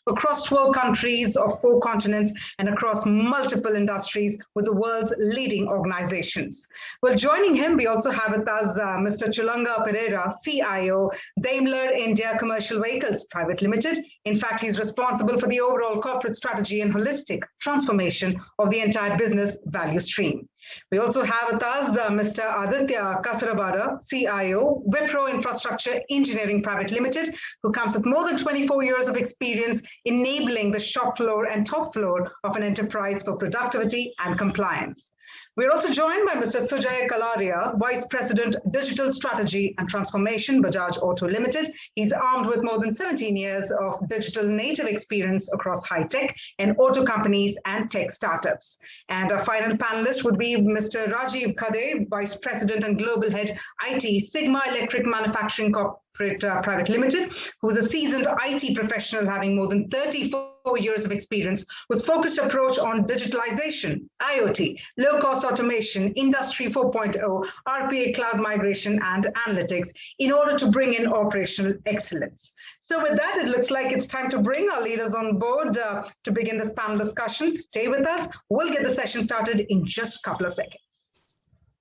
across 12 countries of 4 continents and across multiple industries with the world's leading organizations. Well, joining him, we also have with us Mr. Chulanga Perera, CIO, Daimler India Commercial Vehicles Private Limited. In fact, he's responsible for the overall corporate strategy and holistic transformation of the entire business value stream. We also have with us Mr. Aditya Kasarabada, CIO, Wipro Infrastructure Engineering Private Limited, who comes with more than 24 years of experience enabling the shop floor and top floor of an enterprise for productivity and compliance. We're also joined by Mr. Sujay Kalaria, Vice President, Digital Strategy and Transformation, Bajaj Auto Limited. He's armed with more than 17 years of digital native experience across high-tech and auto companies and tech startups. And our final panelist would be Mr. Rajeev Khade, Vice President and Global Head, IT, Sigma Electric Manufacturing Private Limited, who is a seasoned IT professional having more than 34 years of experience with focused approach on digitalization, IoT, low-cost automation, Industry 4.0, RPA cloud migration, and analytics in order to bring in operational excellence. So with that, it looks like it's time to bring our leaders on board to begin this panel discussion. Stay with us. We'll get the session started in just a couple of seconds.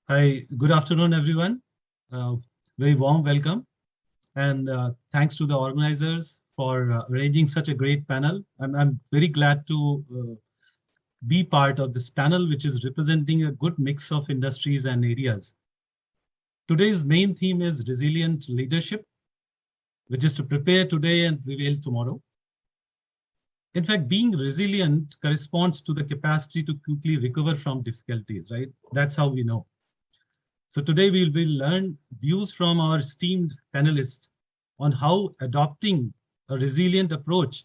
Hi, good afternoon, everyone. Very warm welcome. And thanks to the organizers for arranging such a great panel. I'm very glad to be part of this panel, which is representing a good mix of industries and areas. Today's main theme is resilient leadership, which is to prepare today and prevail tomorrow. In fact, being resilient corresponds to the capacity to quickly recover from difficulties, right? That's how we know. So today we will learn views from our esteemed panelists on how adopting a resilient approach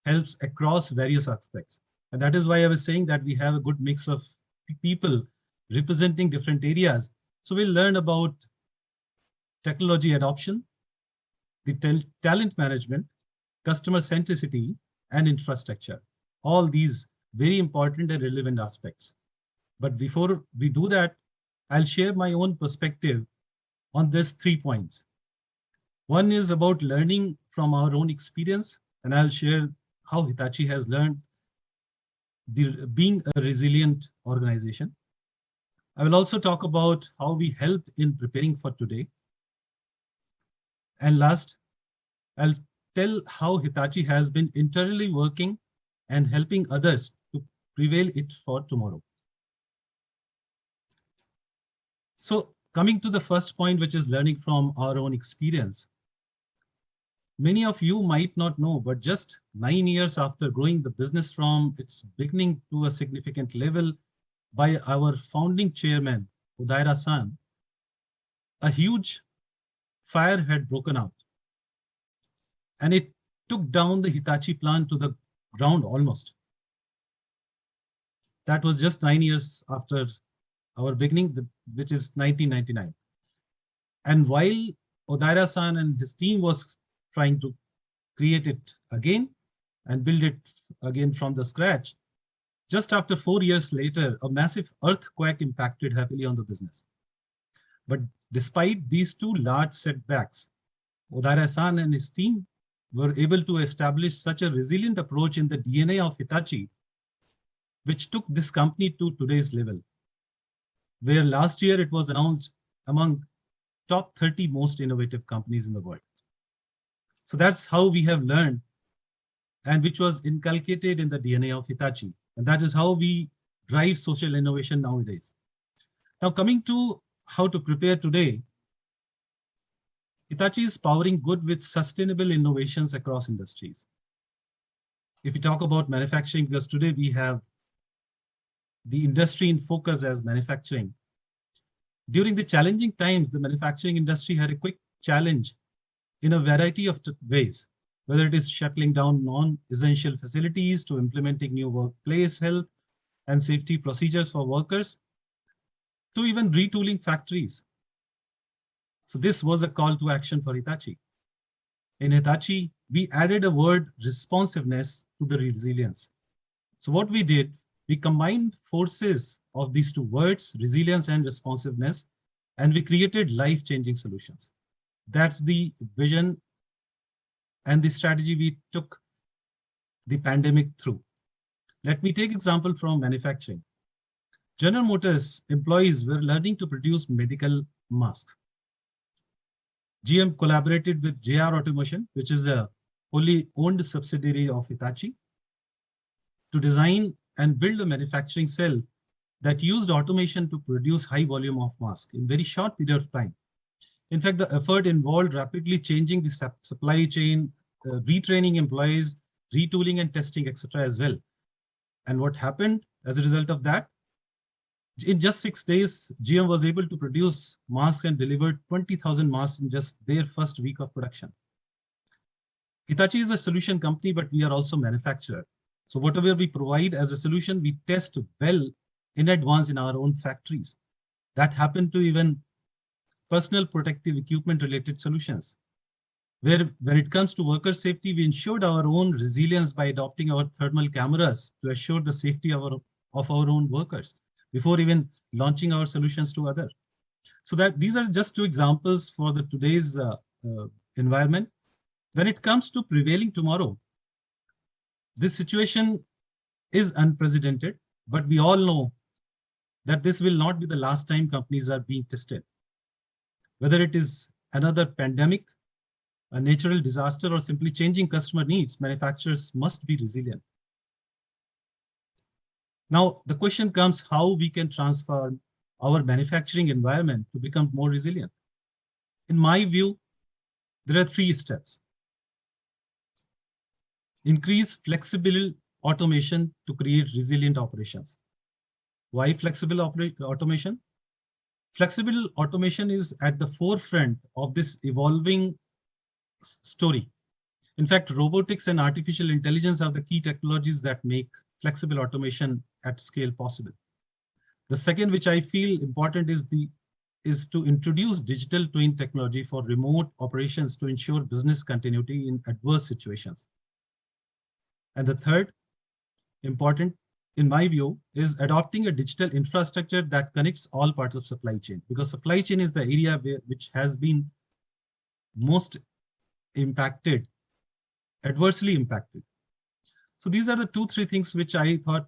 helps across various aspects. And that is why I was saying that we have a good mix of people representing different areas. So we'll learn about technology adoption, the talent management, customer centricity, and infrastructure. All these very important and relevant aspects. But before we do that, I'll share my own perspective on these 3 points. One is about learning from our own experience, and I'll share how Hitachi has learned being a resilient organization. I will also talk about how we helped in preparing for today. And last, I'll tell how Hitachi has been internally working and helping others to prevail it for tomorrow. So coming to the first point, which is learning from our own experience. Many of you might not know, but just 9 years after growing the business from its beginning to a significant level by our founding chairman, Udaira-san, a huge fire had broken out. And it took down the Hitachi plant to the ground almost. That was just 9 years after our beginning, which is 1999. And while Udaira-san and his team was trying to create it again and build it again from the scratch, just after 4 years later, a massive earthquake impacted heavily on the business. But despite these 2 large setbacks, Udaira-san and his team were able to establish such a resilient approach in the DNA of Hitachi, which took this company to today's level, where last year it was announced among top 30 most innovative companies in the world. So that's how we have learned, and which was inculcated in the DNA of Hitachi. And that is how we drive social innovation nowadays. Now coming to how to prepare today, Hitachi is powering good with sustainable innovations across industries. If we talk about manufacturing, because today we have the industry in focus as manufacturing. During the challenging times, the manufacturing industry had a quick challenge in a variety of ways, whether it is shutting down non-essential facilities to implementing new workplace health and safety procedures for workers, to even retooling factories. So this was a call to action for Hitachi. In Hitachi, we added a word responsiveness to the resilience. So what we did, we combined forces of these 2 words, resilience and responsiveness, and we created life-changing solutions. That's the vision and the strategy we took the pandemic through. Let me take example from manufacturing. General Motors employees were learning to produce medical masks. GM collaborated with JR Automation, which is a wholly owned subsidiary of Hitachi, to design and build a manufacturing cell that used automation to produce high volume of masks in very short period of time. In fact, the effort involved rapidly changing the supply chain, retraining employees, retooling and testing, etc. as well. And what happened as a result of that? In just 6 days, GM was able to produce masks and delivered 20,000 masks in just their first week of production. Hitachi is a solution company, but we are also manufacturer. So whatever we provide as a solution, we test well in advance in our own factories. That happened to even personal protective equipment related solutions, where when it comes to worker safety, we ensured our own resilience by adopting our thermal cameras to assure the safety of our own workers before even launching our solutions to others. So that these are just two examples for the today's environment. When it comes to prevailing tomorrow, this situation is unprecedented, but we all know that this will not be the last time companies are being tested. Whether it is another pandemic, a natural disaster, or simply changing customer needs, manufacturers must be resilient. Now, the question comes how we can transform our manufacturing environment to become more resilient. In my view, there are 3 steps. Increase flexible automation to create resilient operations. Why flexible automation? Flexible automation is at the forefront of this evolving story. In fact, robotics and artificial intelligence are the key technologies that make flexible automation at scale possible. The second, which I feel important, is to introduce digital twin technology for remote operations to ensure business continuity in adverse situations. And the third, important in my view, is adopting a digital infrastructure that connects all parts of supply chain, because supply chain is the area which has been most impacted, adversely impacted. So these are the 2-3 things which I thought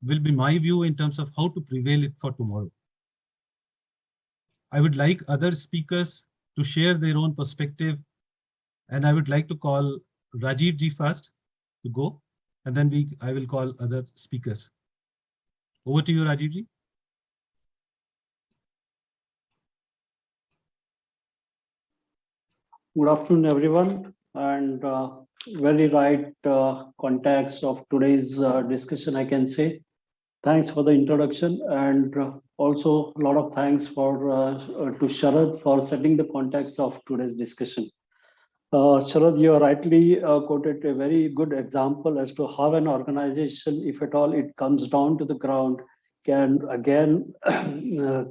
will be my view in terms of how to prevail it for tomorrow. I would like other speakers to share their own perspective, and I would like to call Rajeev ji first to go, and then I will call other speakers. Over to you, Rajeev ji. Good afternoon, everyone, and very right context of today's discussion, I can say. Thanks for the introduction, and also a lot of thanks to Sharad for setting the context of today's discussion. Sharad, you rightly quoted a very good example as to how an organization, if at all it comes down to the ground, can again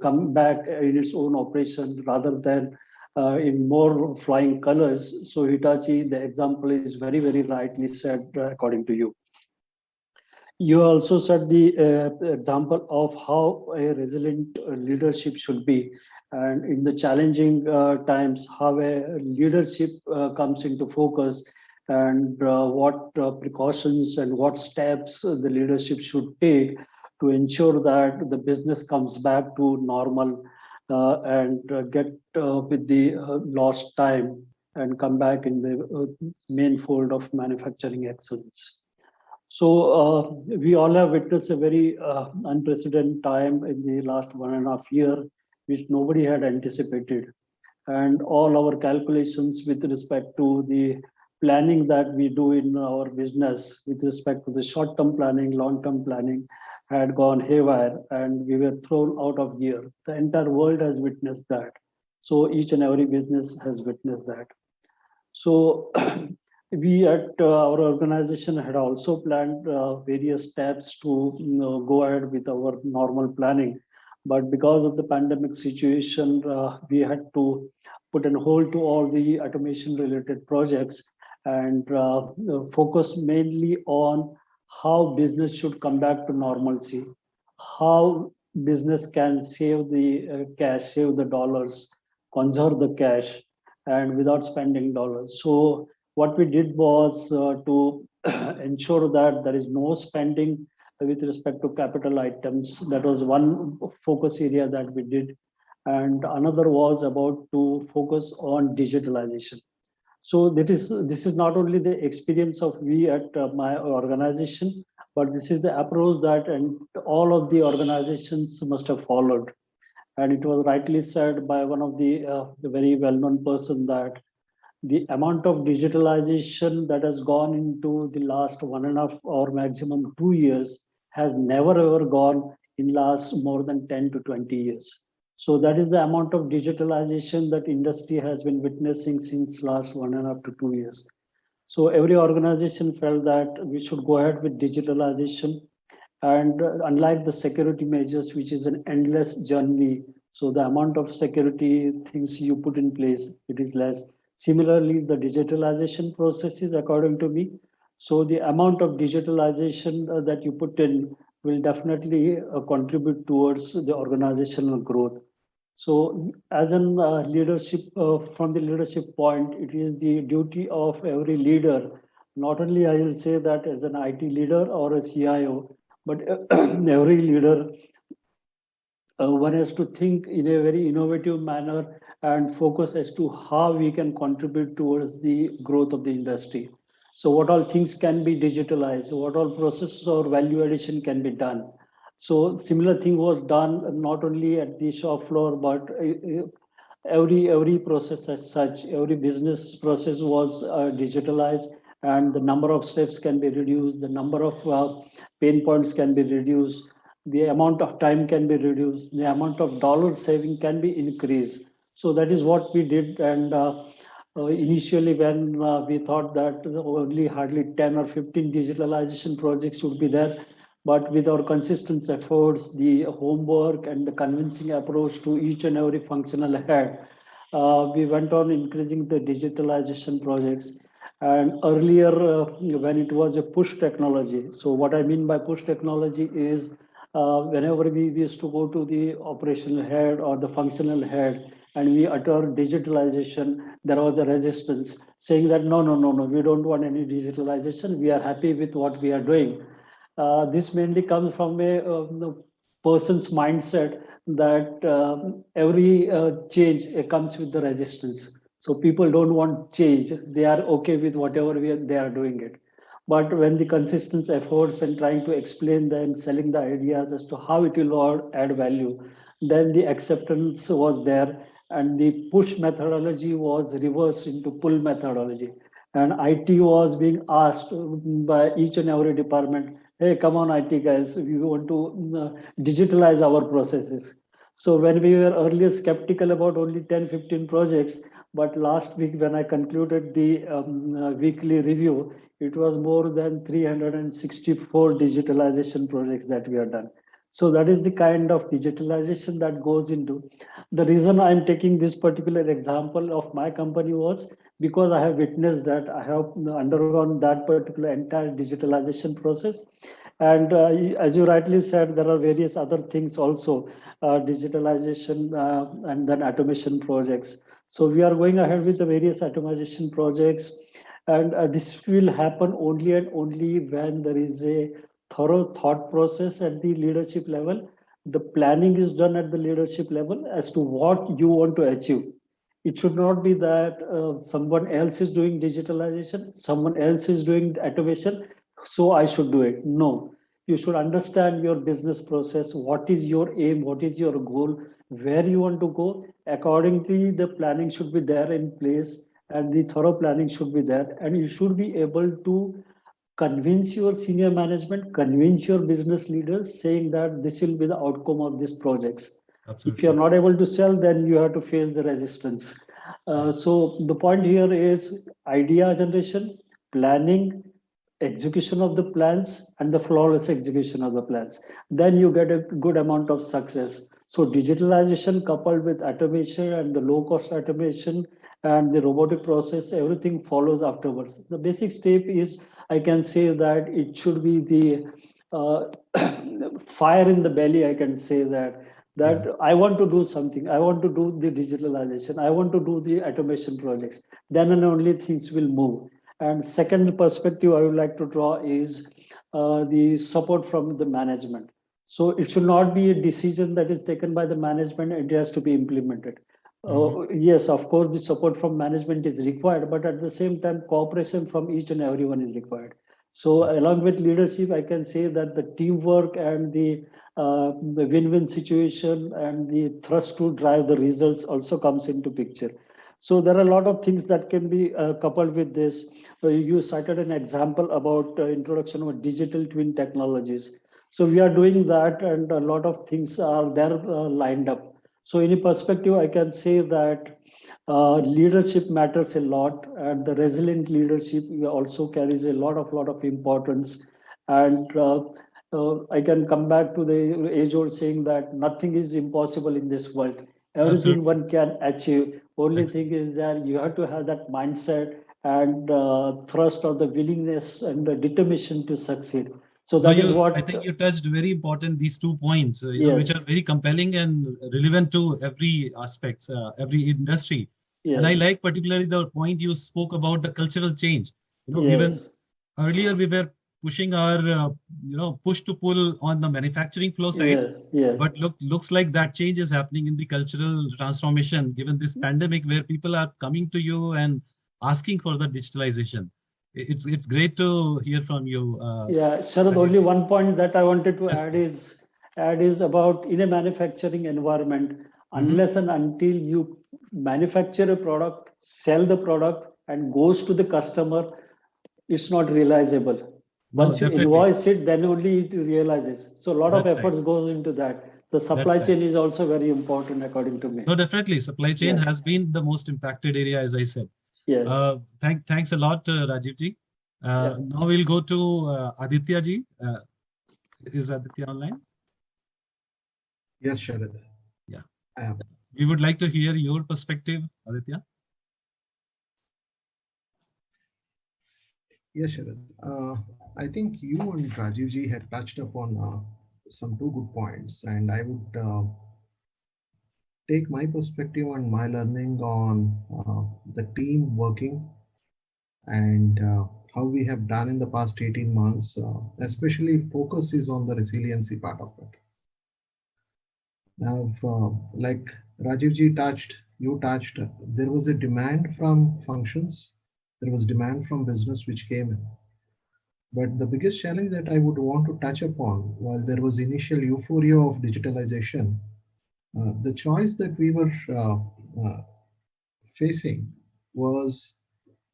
come back in its own operation rather than in more flying colors. So Hitachi, the example is very, very rightly said according to you. You also said the example of how a resilient leadership should be, and in the challenging times, how a leadership comes into focus, and what precautions and what steps the leadership should take to ensure that the business comes back to normal and get with the lost time and come back in the main fold of manufacturing excellence. So we all have witnessed a very unprecedented time in the last 1.5 years, which nobody had anticipated. And all our calculations with respect to the planning that we do in our business, with respect to the short-term planning, long-term planning, had gone haywire, and we were thrown out of gear. The entire world has witnessed that. So each and every business has witnessed that. So we at our organization had also planned various steps to go ahead with our normal planning. But because of the pandemic situation, we had to put on hold to all the automation related projects and focus mainly on how business should come back to normalcy, how business can save the cash, save the dollars, conserve the cash, and without spending dollars. So what we did was to ensure that there is no spending with respect to capital items. That was one focus area that we did. And another was about to focus on digitalization. So this is not only the experience of we at my organization, but this is the approach that and all of the organizations must have followed. And it was rightly said by one of the very well-known person that the amount of digitalization that has gone into the last 1.5 or maximum 2 years has never ever gone in last more than 10 to 20 years. So that is the amount of digitalization that industry has been witnessing since last 1.5 to 2 years. So every organization felt that we should go ahead with digitalization. And unlike the security measures, which is an endless journey, so the amount of security things you put in place, it is less. Similarly, the digitalization processes, according to me, so the amount of digitalization that you put in will definitely contribute towards the organizational growth. So as an leadership, from the leadership point, it is the duty of every leader, not only I will say that as an IT leader or a CIO, but every leader, one has to think in a very innovative manner and focus as to how we can contribute towards the growth of the industry. So what all things can be digitalized, what all processes or value addition can be done. So similar thing was done not only at the shop floor, but every process as such, every business process was digitalized, and the number of steps can be reduced, the number of pain points can be reduced, the amount of time can be reduced, the amount of dollar saving can be increased. So that is what we did. And initially when we thought that only hardly 10 or 15 digitalization projects would be there, but with our consistent efforts, the homework and the convincing approach to each and every functional head, we went on increasing the digitalization projects. And earlier, when it was a push technology, so what I mean by push technology is whenever we used to go to the operational head or the functional head and we utter digitalization, there was a resistance saying that no, we don't want any digitalization. We are happy with what we are doing. This mainly comes from a person's mindset that every change comes with the resistance. So people don't want change. They are okay with whatever they are doing it. But when the consistent efforts and trying to explain them, selling the ideas as to how it will add value, then the acceptance was there, and the push methodology was reversed into pull methodology. And IT was being asked by each and every department, hey, come on, IT guys, we want to digitalize our processes. So when we were earlier skeptical about only 10, 15 projects, but last week when I concluded the weekly review, it was more than 364 digitalization projects that we have done. So that is the kind of digitalization that goes into. The reason I'm taking this particular example of my company was because I have witnessed that, I have undergone that particular entire digitalization process. And as you rightly said, there are various other things also, digitalization and then automation projects. So we are going ahead with the various automation projects. And this will happen only and only when there is a thorough thought process at the leadership level. The planning is done at the leadership level as to what you want to achieve. It should not be that someone else is doing digitalization, someone else is doing automation, so I should do it. No, you should understand your business process. What is your aim? What is your goal? Where you want to go? Accordingly, the planning should be there in place, and the thorough planning should be there. And you should be able to convince your senior management, convince your business leaders, saying that this will be the outcome of these projects. Absolutely. If you're not able to sell, then you have to face the resistance. So the point here is idea generation, planning, execution of the plans, and the flawless execution of the plans. Then you get a good amount of success. So digitalization coupled with automation and the low-cost automation and the robotic process, everything follows afterwards. The basic step is, I can say that it should be the fire in the belly. I can say that I want to do something. I want to do the digitalization. I want to do the automation projects. Then and only things will move. And second perspective I would like to draw is the support from the management. So it should not be a decision that is taken by the management, it has to be implemented. Yes, of course, the support from management is required, but at the same time, cooperation from each and everyone is required. So along with leadership, I can say that the teamwork and the win-win situation and the thrust to drive the results also comes into picture. So there are a lot of things that can be coupled with this. You cited an example about introduction of digital twin technologies. So we are doing that, and a lot of things are there lined up. So in a perspective, I can say that leadership matters a lot, and the resilient leadership also carries a lot of importance. And I can come back to the age-old saying that nothing is impossible in this world. Everything Absolutely. one can achieve. Only Excellent. thing is that you have to have that mindset and thrust or the willingness and the determination to succeed. So No, that is I what. think you touched very important these 2 points, which are Yes, very compelling and relevant to every aspects, every industry. And I yes, like particularly the point you spoke about the cultural change. Even yes, earlier we were pushing our, push to pull on the manufacturing flow side, yes, yes. but looks like that change is happening in the cultural transformation, given this pandemic where people are coming to you and asking for the digitalization. It's great to hear from you, Yeah, Sharad, Rajeev. only one point that I wanted to Yes, please. add is about in a manufacturing environment, Hmm. unless and until you manufacture a product, sell the product, and goes to the customer, it's not realizable. No, Once you definitely. invoice it, then only it realizes. So a lot of That's right. efforts goes into that. The That's supply right. chain is also very important, according to me. No, definitely. Supply chain Yes, has been the most impacted area, as I said. yes, Thanks a lot, Rajiv ji. yeah. Now we'll go to Aditya ji. Is Aditya online? Yes, Sharad, Yeah. I am. We would like to hear your perspective, Aditya. Yes, Sharad. I think you and Rajiv ji had touched upon some two good points, and I would take my perspective and my learning on the team working and how we have done in the past 18 months, especially focus is on the resiliency part of it. Now, like Rajiv ji touched, you touched, there was a demand from functions, there was demand from business which came in. But the biggest challenge that I would want to touch upon, while there was initial euphoria of digitalization, the choice that we were facing was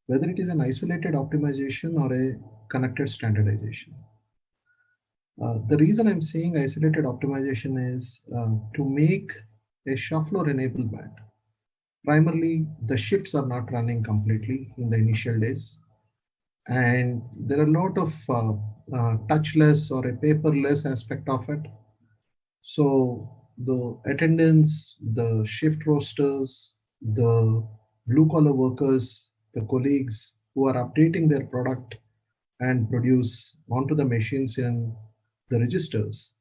whether it is an isolated optimization or a connected standardization. The reason I'm saying isolated optimization is to make a shop floor enablement. Primarily, the shifts are not running completely in the initial days, and there are a lot of touchless or a paperless aspect of it. So the attendance, the shift rosters, the blue collar workers, the colleagues who are updating their product and produce onto the machines in the registers,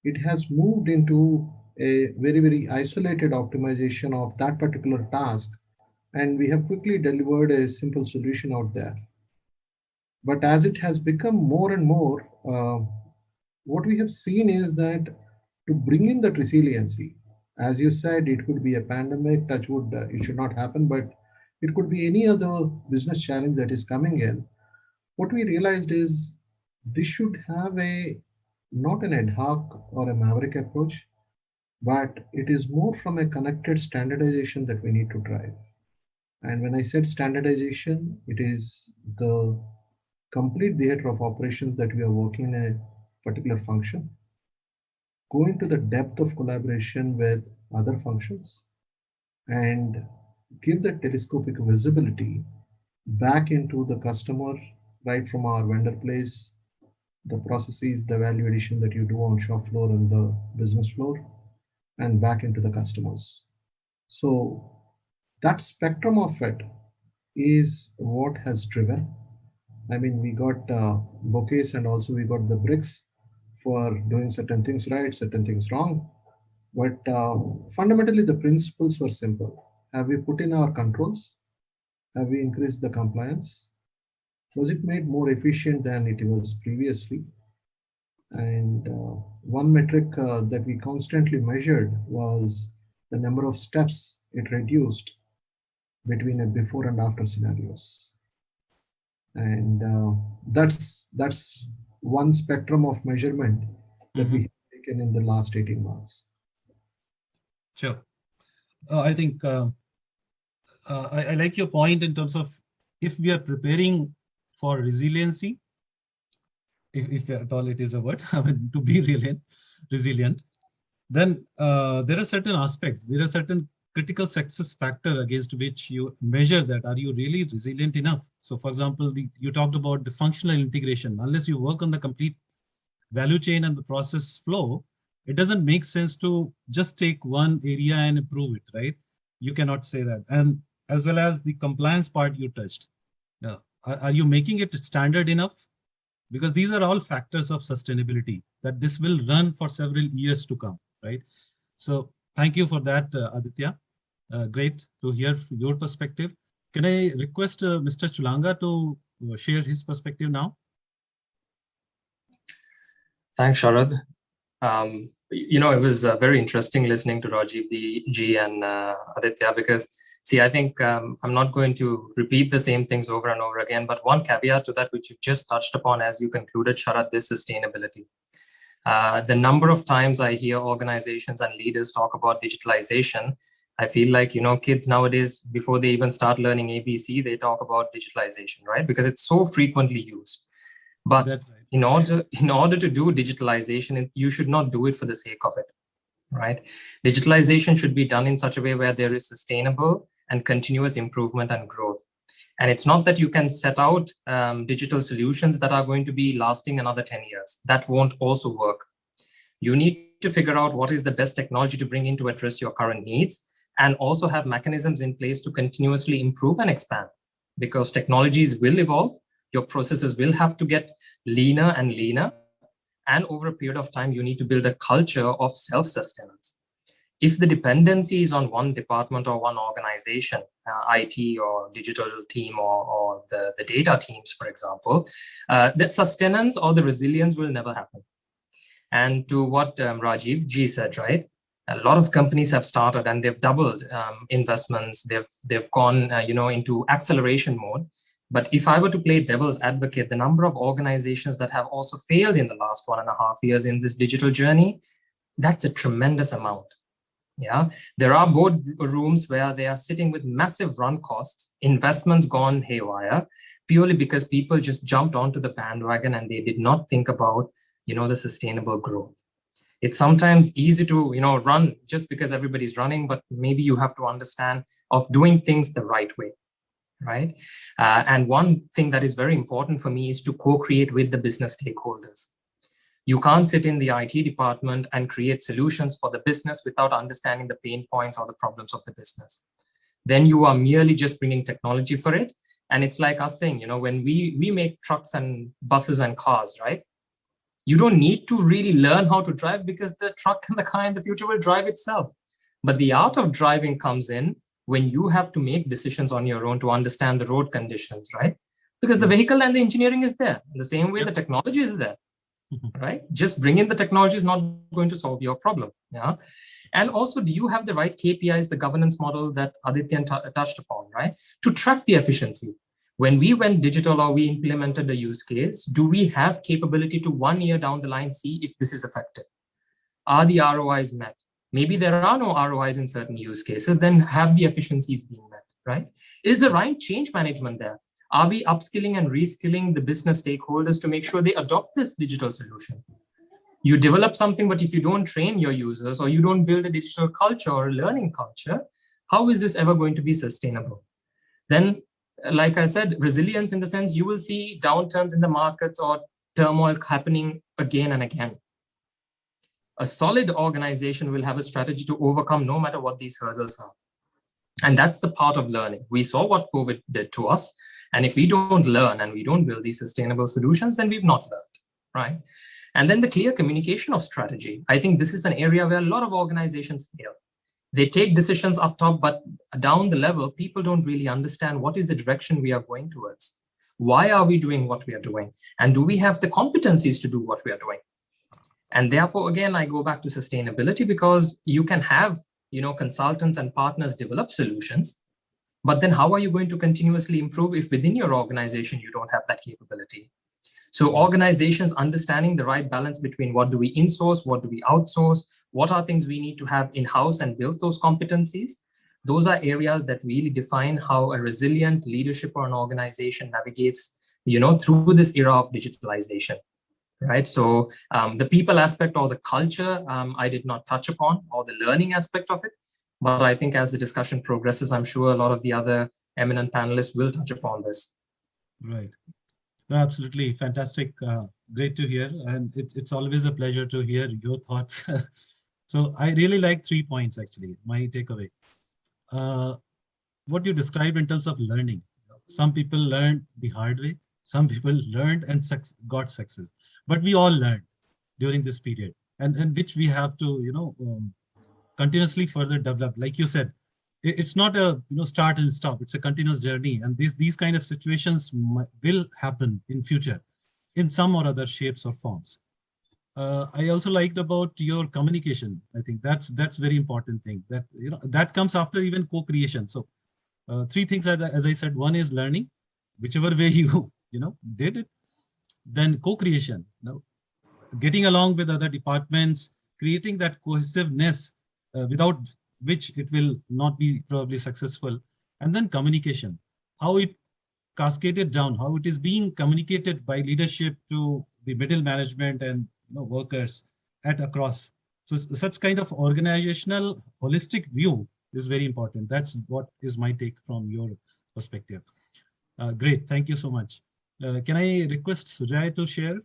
it has moved into a very isolated optimization of that particular task, and we have quickly delivered a simple solution out there. But as it has become more and more, what we have seen is that to bring in that resiliency, as you said, it could be a pandemic, touch wood, it should not happen, but it could be any other business challenge that is coming in. What we realized is this should have a not an ad hoc or a maverick approach, but it is more from a connected standardization that we need to drive. And when I said standardization, it is the complete theater of operations that we are working in a particular function, go into the depth of collaboration with other functions, and give the telescopic visibility back into the customer, right from our vendor place, the processes, the value addition that you do on shop floor and the business floor, and back into the customers. So that spectrum of it is what has driven. I mean, we got bouquets and also we got the bricks for doing certain things right, certain things wrong. But fundamentally, the principles were simple. Have we put in our controls? Have we increased the compliance? was it made more efficient than it was previously? And one metric that we constantly measured was the number of steps it reduced between a before and after scenarios. And that's one spectrum of measurement that we have taken in the last 18 months. Sure. I think I like your point in terms of if we are preparing for resiliency, if at all it is a word, I mean, to be resilient, then there are certain aspects, there are certain critical success factor against which you measure that. Are you really resilient enough? So for example, you talked about the functional integration. Unless you work on the complete value chain and the process flow, it doesn't make sense to just take one area and improve it, right? You cannot say that. And as well as the compliance part you touched. Are you making it standard enough? Because these are all factors of sustainability, that this will run for several years to come, right? So thank you for that, Aditya. Great to hear your perspective. Can I request Mr. Chulanga to share his perspective now? Thanks, Sharad. It was very interesting listening to Rajeev Ji and Aditya, because see, I think I'm not going to repeat the same things over and over again, but one caveat to that, which you just touched upon as you concluded, Sharad, is sustainability. The number of times I hear organizations and leaders talk about digitalization, I feel like, kids nowadays, before they even start learning ABC, they talk about digitalization, right? Because it's so frequently used. But right. in order to do digitalization, you should not do it for the sake of it, right? Digitalization should be done in such a way where there is sustainable and continuous improvement and growth. And it's not that you can set out digital solutions that are going to be lasting another 10 years. That won't also work. You need to figure out what is the best technology to bring in to address your current needs, and also have mechanisms in place to continuously improve and expand, because technologies will evolve. Your processes will have to get leaner and leaner. And over a period of time, you need to build a culture of self-sustenance. If the dependency is on one department or one organization, IT or digital team or the data teams, for example, the sustenance or the resilience will never happen. And to what Rajeev Ji said, right? A lot of companies have started and they've doubled investments. They've gone, into acceleration mode. But if I were to play devil's advocate, the number of organizations that have also failed in the last 1.5 years in this digital journey, that's a tremendous amount. Yeah, there are board rooms where they are sitting with massive run costs, investments gone haywire, purely because people just jumped onto the bandwagon and they did not think about, the sustainable growth. It's sometimes easy to, run just because everybody's running, but maybe you have to understand of doing things the right way. Right. And one thing that is very important for me is to co-create with the business stakeholders. You can't sit in the IT department and create solutions for the business without understanding the pain points or the problems of the business. Then you are merely just bringing technology for it. And it's like us saying, when we make trucks and buses and cars, right? You don't need to really learn how to drive, because the truck and the car in the future will drive itself. But the art of driving comes in when you have to make decisions on your own to understand the road conditions, right? Because the vehicle and the engineering is there. In the same way, the technology is there, right? Just bringing the technology is not going to solve your problem. Yeah. And also, do you have the right KPIs, the governance model that Aditya touched upon, right? To track the efficiency. When we went digital or we implemented a use case, do we have capability to 1 year down the line see if this is effective? Are the ROIs met? Maybe there are no ROIs in certain use cases, then have the efficiencies being met, right? Is the right change management there? Are we upskilling and reskilling the business stakeholders to make sure they adopt this digital solution? You develop something, but if you don't train your users or you don't build a digital culture or a learning culture, how is this ever going to be sustainable? Then, like I said, resilience in the sense you will see downturns in the markets or turmoil happening again and again. A solid organization will have a strategy to overcome no matter what these hurdles are. And that's the part of learning. We saw what COVID did to us. And if we don't learn and we don't build these sustainable solutions, then we've not learned, right? And then the clear communication of strategy. I think this is an area where a lot of organizations fail. They take decisions up top, but down the level, people don't really understand what is the direction we are going towards. Why are we doing what we are doing? And do we have the competencies to do what we are doing? And therefore, again, I go back to sustainability, because you can have, consultants and partners develop solutions, but then how are you going to continuously improve if within your organization you don't have that capability? So organizations understanding the right balance between what do we insource, what do we outsource, what are things we need to have in-house and build those competencies. Those are areas that really define how a resilient leadership or an organization navigates, through this era of digitalization, right? So the people aspect or the culture, I did not touch upon, or the learning aspect of it. But I think as the discussion progresses, I'm sure a lot of the other eminent panelists will touch upon this. Right. No, absolutely. Fantastic. Great to hear. And it's always a pleasure to hear your thoughts. So I really like 3 points, actually, my takeaway. What you described in terms of learning. Some people learned the hard way. Some people learned and got success. But we all learned during this period, and which we have to, continuously further develop. Like you said, it's not a start and stop. It's a continuous journey, and these kind of situations will happen in future, in some or other shapes or forms. I also liked about your communication. I think that's very important thing. That that comes after even co-creation. So 3 things, as I said. One is learning, whichever way you did it. Then co-creation, getting along with other departments, creating that cohesiveness, without which it will not be probably successful. And then communication, how it cascaded down, how it is being communicated by leadership to the middle management and workers at across. So such kind of organizational holistic view is very important. That's what is my take from your perspective. Great, thank you so much. Can I request Sujay to share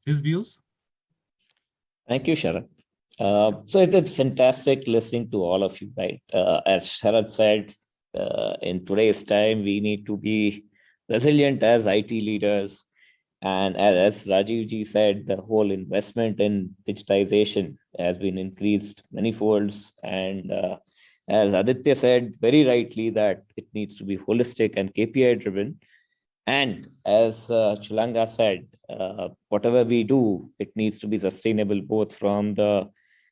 his views? Thank you, Sharad. So it's fantastic listening to all of you, right? As Sharad said, in today's time, we need to be resilient as IT leaders. And as Rajeev ji said, the whole investment in digitization has been increased many folds. And as Aditya said very rightly, that it needs to be holistic and KPI driven. And as Chulanga said, whatever we do, it needs to be sustainable, both from the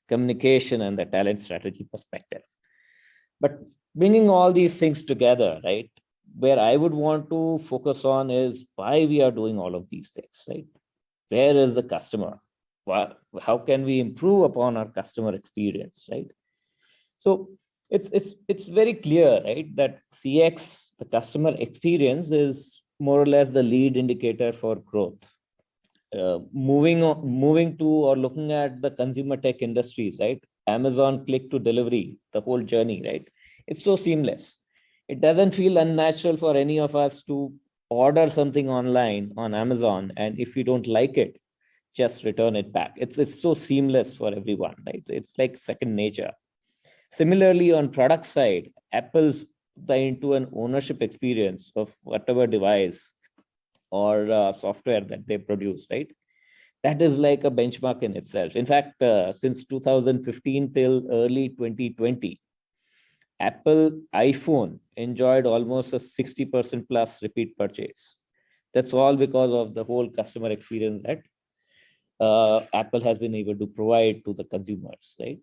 communication and the talent strategy perspective. But bringing all these things together, right, where I would want to focus on is why we are doing all of these things, right? Where is the customer? How can we improve upon our customer experience, right? So it's very clear, right, that CX, the customer experience, is more or less the lead indicator for growth. Moving to or looking at the consumer tech industries, right? Amazon click to delivery, the whole journey, right? It's so seamless. It doesn't feel unnatural for any of us to order something online on Amazon, and if you don't like it, just return it back. It's so seamless for everyone, right? It's like second nature. Similarly, on product side, Apple's into an ownership experience of whatever device or software that they produce, right? That is like a benchmark in itself. In fact, since 2015 till early 2020, Apple iPhone enjoyed almost a 60% plus repeat purchase. That's all because of the whole customer experience that Apple has been able to provide to the consumers, right?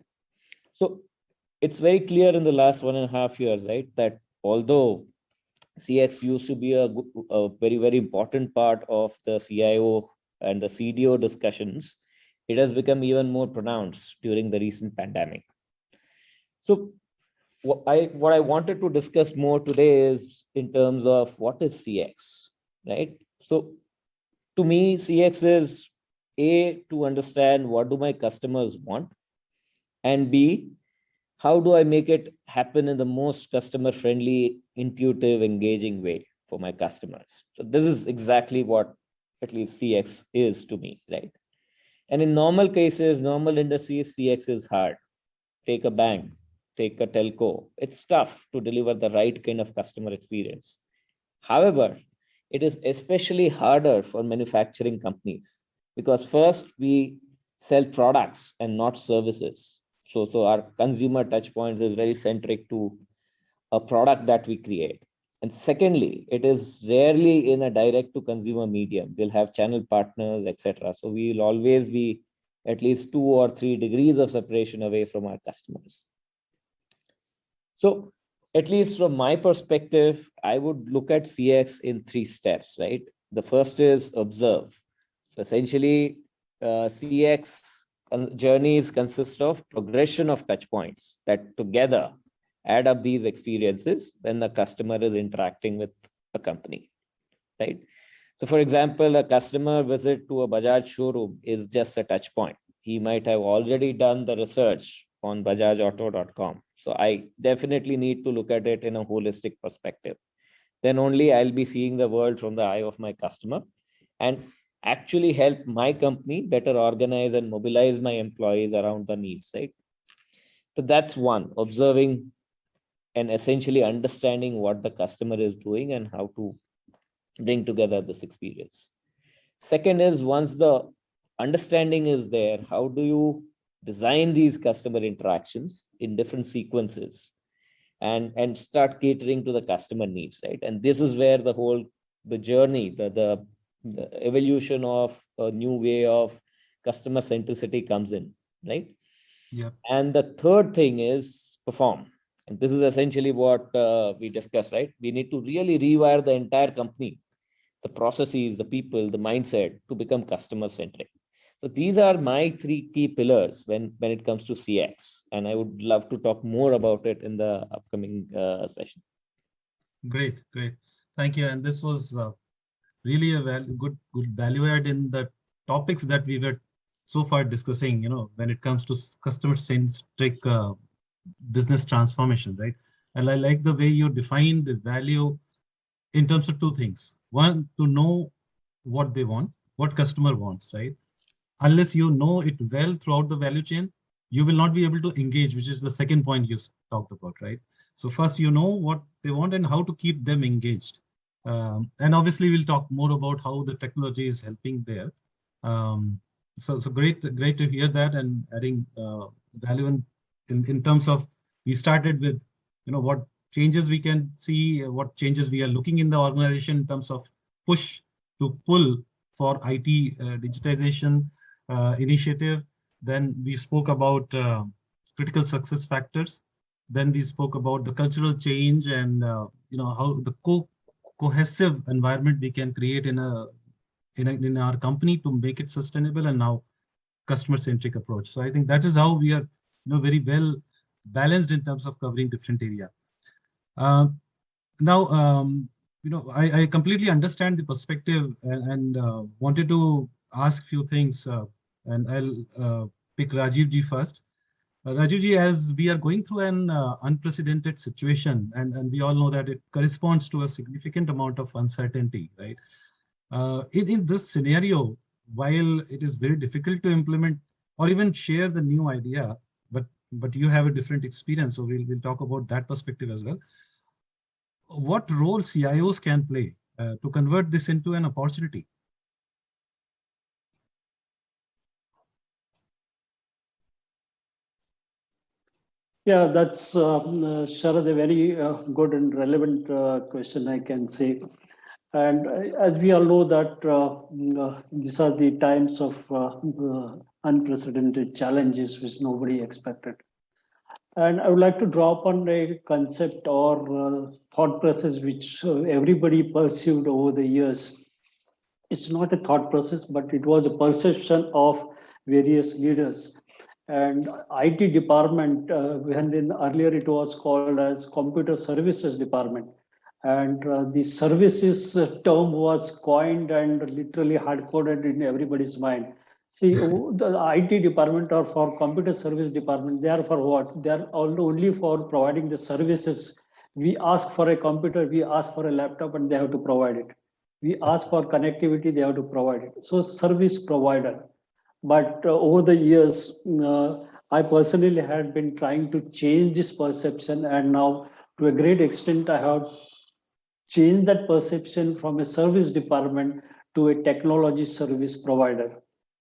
So it's very clear in the last 1.5 years, right, that although CX used to be a very, very important part of the CIO and the CDO discussions, it has become even more pronounced during the recent pandemic. So what I wanted to discuss more today is in terms of what is CX, right? So to me, CX is A, to understand what do my customers want, and B, how do I make it happen in the most customer-friendly, intuitive, engaging way for my customers? So this is exactly what at least CX is to me, right? And in normal cases, normal industries, CX is hard. Take a bank, take a telco. It's tough to deliver the right kind of customer experience. However, it is especially harder for manufacturing companies because first we sell products and not services. So our consumer touch points is very centric to a product that we create. And secondly, it is rarely in a direct to consumer medium. We'll have channel partners, etc. So we will always be at least 2 or 3 degrees of separation away from our customers. So at least from my perspective, I would look at CX in 3 steps, right? The first is observe. So essentially, CX journeys consist of progression of touch points that together add up these experiences when the customer is interacting with a company, right? So for example, a customer visit to a Bajaj showroom is just a touch point. He might have already done the research on bajajauto.com. So I definitely need to look at it in a holistic perspective. Then only I'll be seeing the world from the eye of my customer and actually help my company better organize and mobilize my employees around the needs, right? So that's one, observing and essentially understanding what the customer is doing and how to bring together this experience. Second is, once the understanding is there, how do you design these customer interactions in different sequences and start catering to the customer needs, right? And this is where the journey, the evolution of a new way of customer centricity comes in, right? Yeah. And the third thing is perform. And this is essentially what we discussed, right? We need to really rewire the entire company, the processes, the people, the mindset to become customer centric. So these are my 3 key pillars when it comes to CX. And I would love to talk more about it in the upcoming session. Great. Thank you. And this was really a good value add in the topics that we were so far discussing, when it comes to customer centric business transformation, right? And I like the way you define the value in terms of 2 things. One, to know what they want, what customer wants, right? Unless you know it well throughout the value chain, you will not be able to engage, which is the second point you talked about, right? So first, you know what they want and how to keep them engaged. And obviously, we'll talk more about how the technology is helping there. So great to hear that and adding value in terms of, we started with, what changes we can see, what changes we are looking in the organization in terms of push to pull for IT digitization initiative. Then we spoke about critical success factors. Then we spoke about the cultural change and how the cohesive environment we can create in our company to make it sustainable, and now customer-centric approach. So I think that is how we are very well balanced in terms of covering different area. Now, I completely understand the perspective and wanted to ask few things, and I'll pick Rajeev ji first. Rajeev ji, as we are going through an unprecedented situation, and we all know that it corresponds to a significant amount of uncertainty, right? In this scenario, while it is very difficult to implement or even share the new idea, but you have a different experience, so we'll talk about that perspective as well. What role CIOs can play to convert this into an opportunity? Yeah, that's Sharad, a very good and relevant question, I can say. And as we all know that these are the times of unprecedented challenges which nobody expected. And I would like to draw upon a concept or thought process which everybody pursued over the years. It's not a thought process, but it was a perception of various leaders. And IT department, when earlier it was called as Computer Services Department. And the services term was coined and literally hard-coded in everybody's mind. See, the IT department or for computer service department, they are for what? They are only for providing the services. We ask for a computer, we ask for a laptop, and they have to provide it. We ask for connectivity, they have to provide it. So service provider. But over the years, I personally had been trying to change this perception, and now to a great extent, I have changed that perception from a service department to a technology service provider.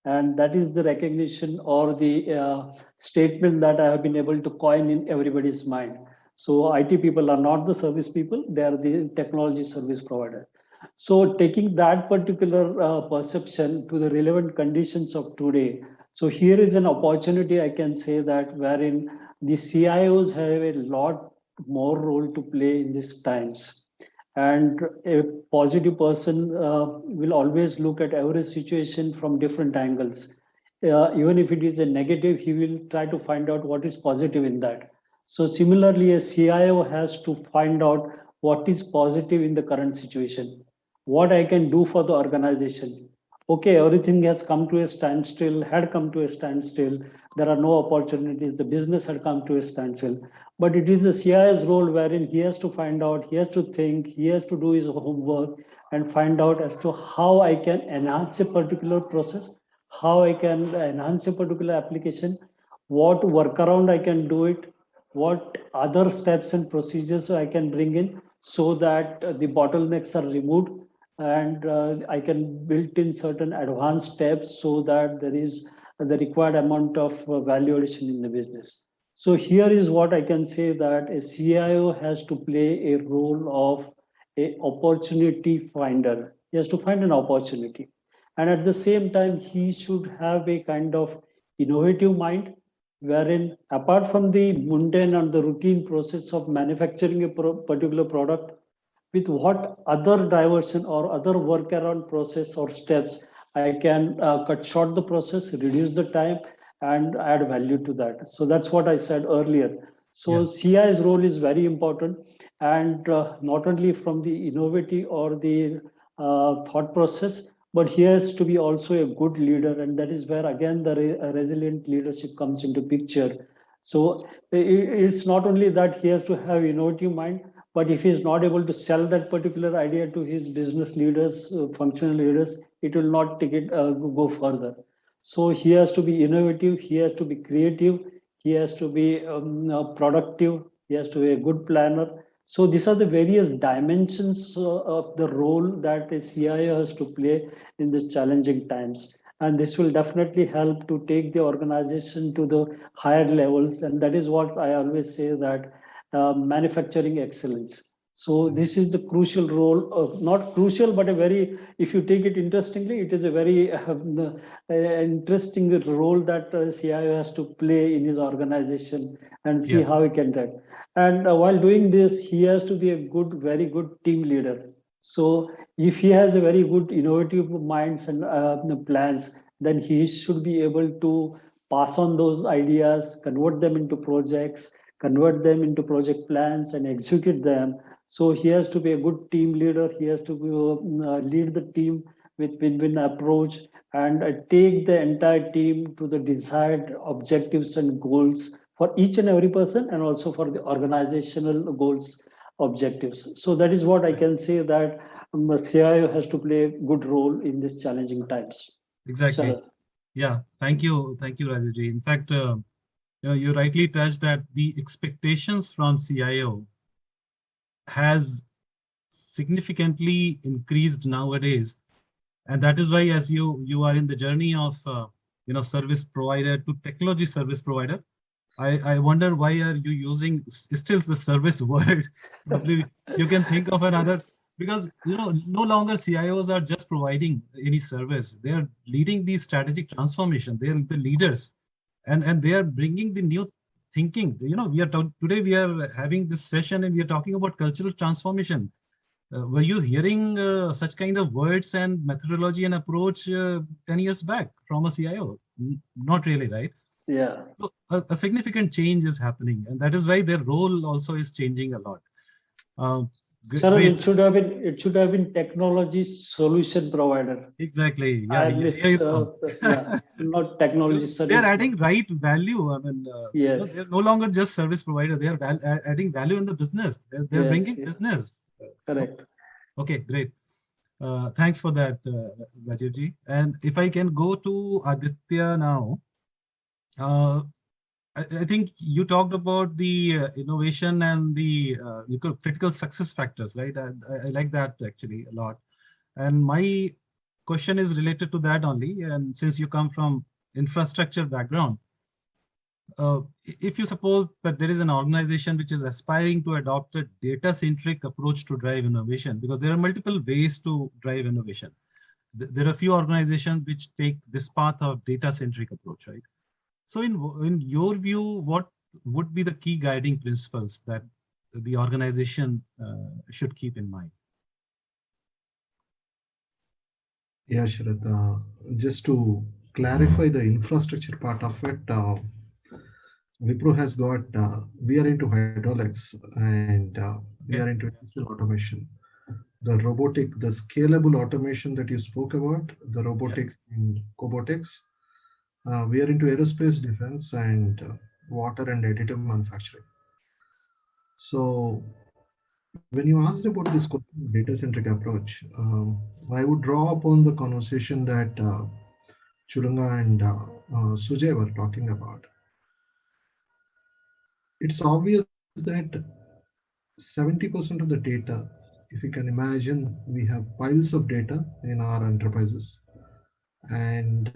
And that is the recognition or the statement that I have been able to coin in everybody's mind. So IT people are not the service people, they are the technology service provider. So taking that particular perception to the relevant conditions of today, so here is an opportunity, I can say, that wherein the CIOs have a lot more role to play in these times. And a positive person will always look at every situation from different angles. Even if it is a negative, he will try to find out what is positive in that. So similarly, a CIO has to find out what is positive in the current situation, what I can do for the organization. Okay, everything has come to a standstill, had come to a standstill. There are no opportunities. The business had come to a standstill. But it is the CIO's role wherein he has to find out, he has to think, he has to do his homework and find out as to how I can enhance a particular process, how I can enhance a particular application, what workaround I can do it, what other steps and procedures I can bring in so that the bottlenecks are removed, and I can build in certain advanced steps so that there is the required amount of value addition in the business. So here is what I can say, that a CIO has to play a role of a opportunity finder. He has to find an opportunity. And at the same time, he should have a kind of innovative mind, wherein apart from the mundane and the routine process of manufacturing a particular product, with what other diversion or other workaround process or steps I can cut short the process, reduce the time, and add value to that. So that's what I said earlier. So CI's role is very important, and not only from the innovative or the thought process, but he has to be also a good leader, and that is where again the resilient leadership comes into picture. So it's not only that he has to have innovative mind, but if he is not able to sell that particular idea to his business leaders, functional leaders, it will not take it go further. So he has to be innovative, he has to be creative, he has to be productive, he has to be a good planner. So these are the various dimensions of the role that a CIO has to play in these challenging times. And this will definitely help to take the organization to the higher levels. And that is what I always say, that manufacturing excellence. So this is the crucial role of, not crucial, but a very, if you take it interestingly, it is a very interesting role that CIO has to play in his organization, and see how he can do it. And while doing this, he has to be a good, very good team leader. So if he has a very good innovative minds and plans, then he should be able to pass on those ideas, convert them into projects, convert them into project plans, and execute them. So he has to be a good team leader. He has to lead the team with win-win approach, and take the entire team to the desired objectives and goals for each and every person, and also for the organizational goals, objectives. So that is what I can say, that the CIO has to play a good role in these challenging times. Exactly. Sharad. Yeah. Thank you, Rajeev. In fact, you rightly touched that the expectations from CIO has significantly increased nowadays, and that is why, as you are in the journey of service provider to technology service provider, I wonder why are you using still the service word. Probably you can think of another, because no longer CIOs are just providing any service. They are leading the strategic transformation. They are the leaders, and they are bringing the new thinking. Today we are having this session and we are talking about cultural transformation. Were you hearing such kind of words and methodology and approach 10 years back from a CIO? Not really, right? Yeah. So a significant change is happening, and that is why their role also is changing a lot. Sharad, it should have been technology solution provider. Exactly. Yeah. Not technology service. They are adding right value. I mean, yes. they're no longer just service provider. They are adding value in the business. They're bringing business. Correct. Okay, great. Thanks for that, Rajeev ji. And if I can go to Aditya now, I think you talked about the innovation and the critical success factors, right? I like that actually a lot. And my question is related to that only. And since you come from infrastructure background, if you suppose that there is an organization which is aspiring to adopt a data-centric approach to drive innovation, because there are multiple ways to drive innovation. There are few organizations which take this path of data-centric approach, right? So in your view, what would be the key guiding principles that the organization should keep in mind? Yeah, Sharad, just to clarify the infrastructure part of it, Wipro has got, we are into hydraulics and we are into industrial automation. The robotic, the scalable automation that you spoke about, the robotics and cobotics, we are into aerospace, defense, and water and additive manufacturing. So when you asked about this data-centric approach, I would draw upon the conversation that Chulanga and Sujay were talking about. It's obvious that 70% of the data, if you can imagine, we have piles of data in our enterprises, and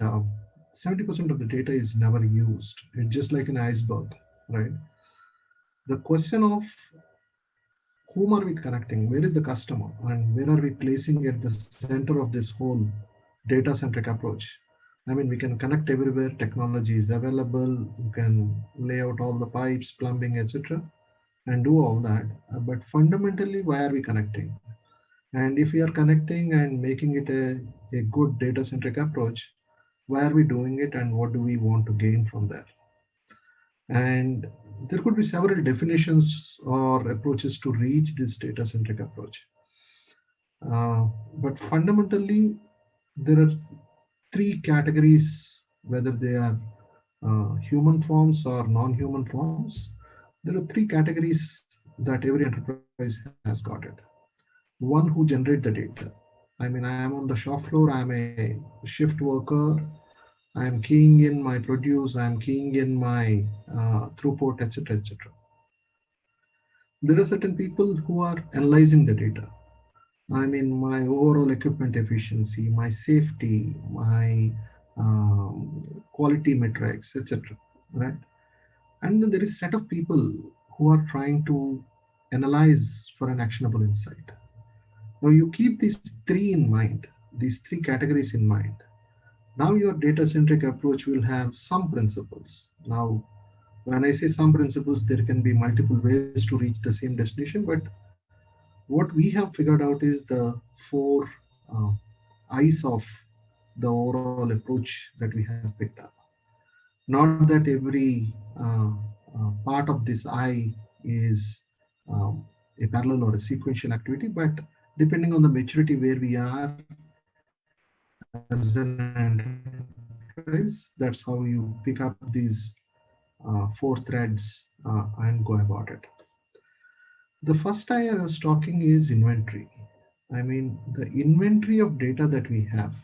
70% of the data is never used. It's just like an iceberg, right? The question of whom are we connecting, where is the customer, and where are we placing at the center of this whole data-centric approach? I mean, we can connect everywhere, technology is available, you can lay out all the pipes, plumbing, etc., and do all that. But fundamentally, why are we connecting? And if we are connecting and making it a good data-centric approach, why are we doing it and what do we want to gain from there? And there could be several definitions or approaches to reach this data-centric approach. But fundamentally, there are three categories, whether they are human forms or non-human forms. There are three categories that every enterprise has got it. One, who generate the data. I mean, I am on the shop floor, I'm a shift worker, I'm keying in my produce, I'm keying in my throughput, etc., etc. There are certain people who are analyzing the data. I mean, my overall equipment efficiency, my safety, my quality metrics, etc. Right? And then there is a set of people who are trying to analyze for an actionable insight. Now you keep these three in mind, these three categories in mind. Now your data-centric approach will have some principles. Now, when I say some principles, there can be multiple ways to reach the same destination, but what we have figured out is the four eyes of the overall approach that we have picked up. Not that every part of this eye is a parallel or a sequential activity, but depending on the maturity where we are as an enterprise, that's how you pick up these four threads and go about it. The first eye I was talking is inventory. I mean, the inventory of data that we have,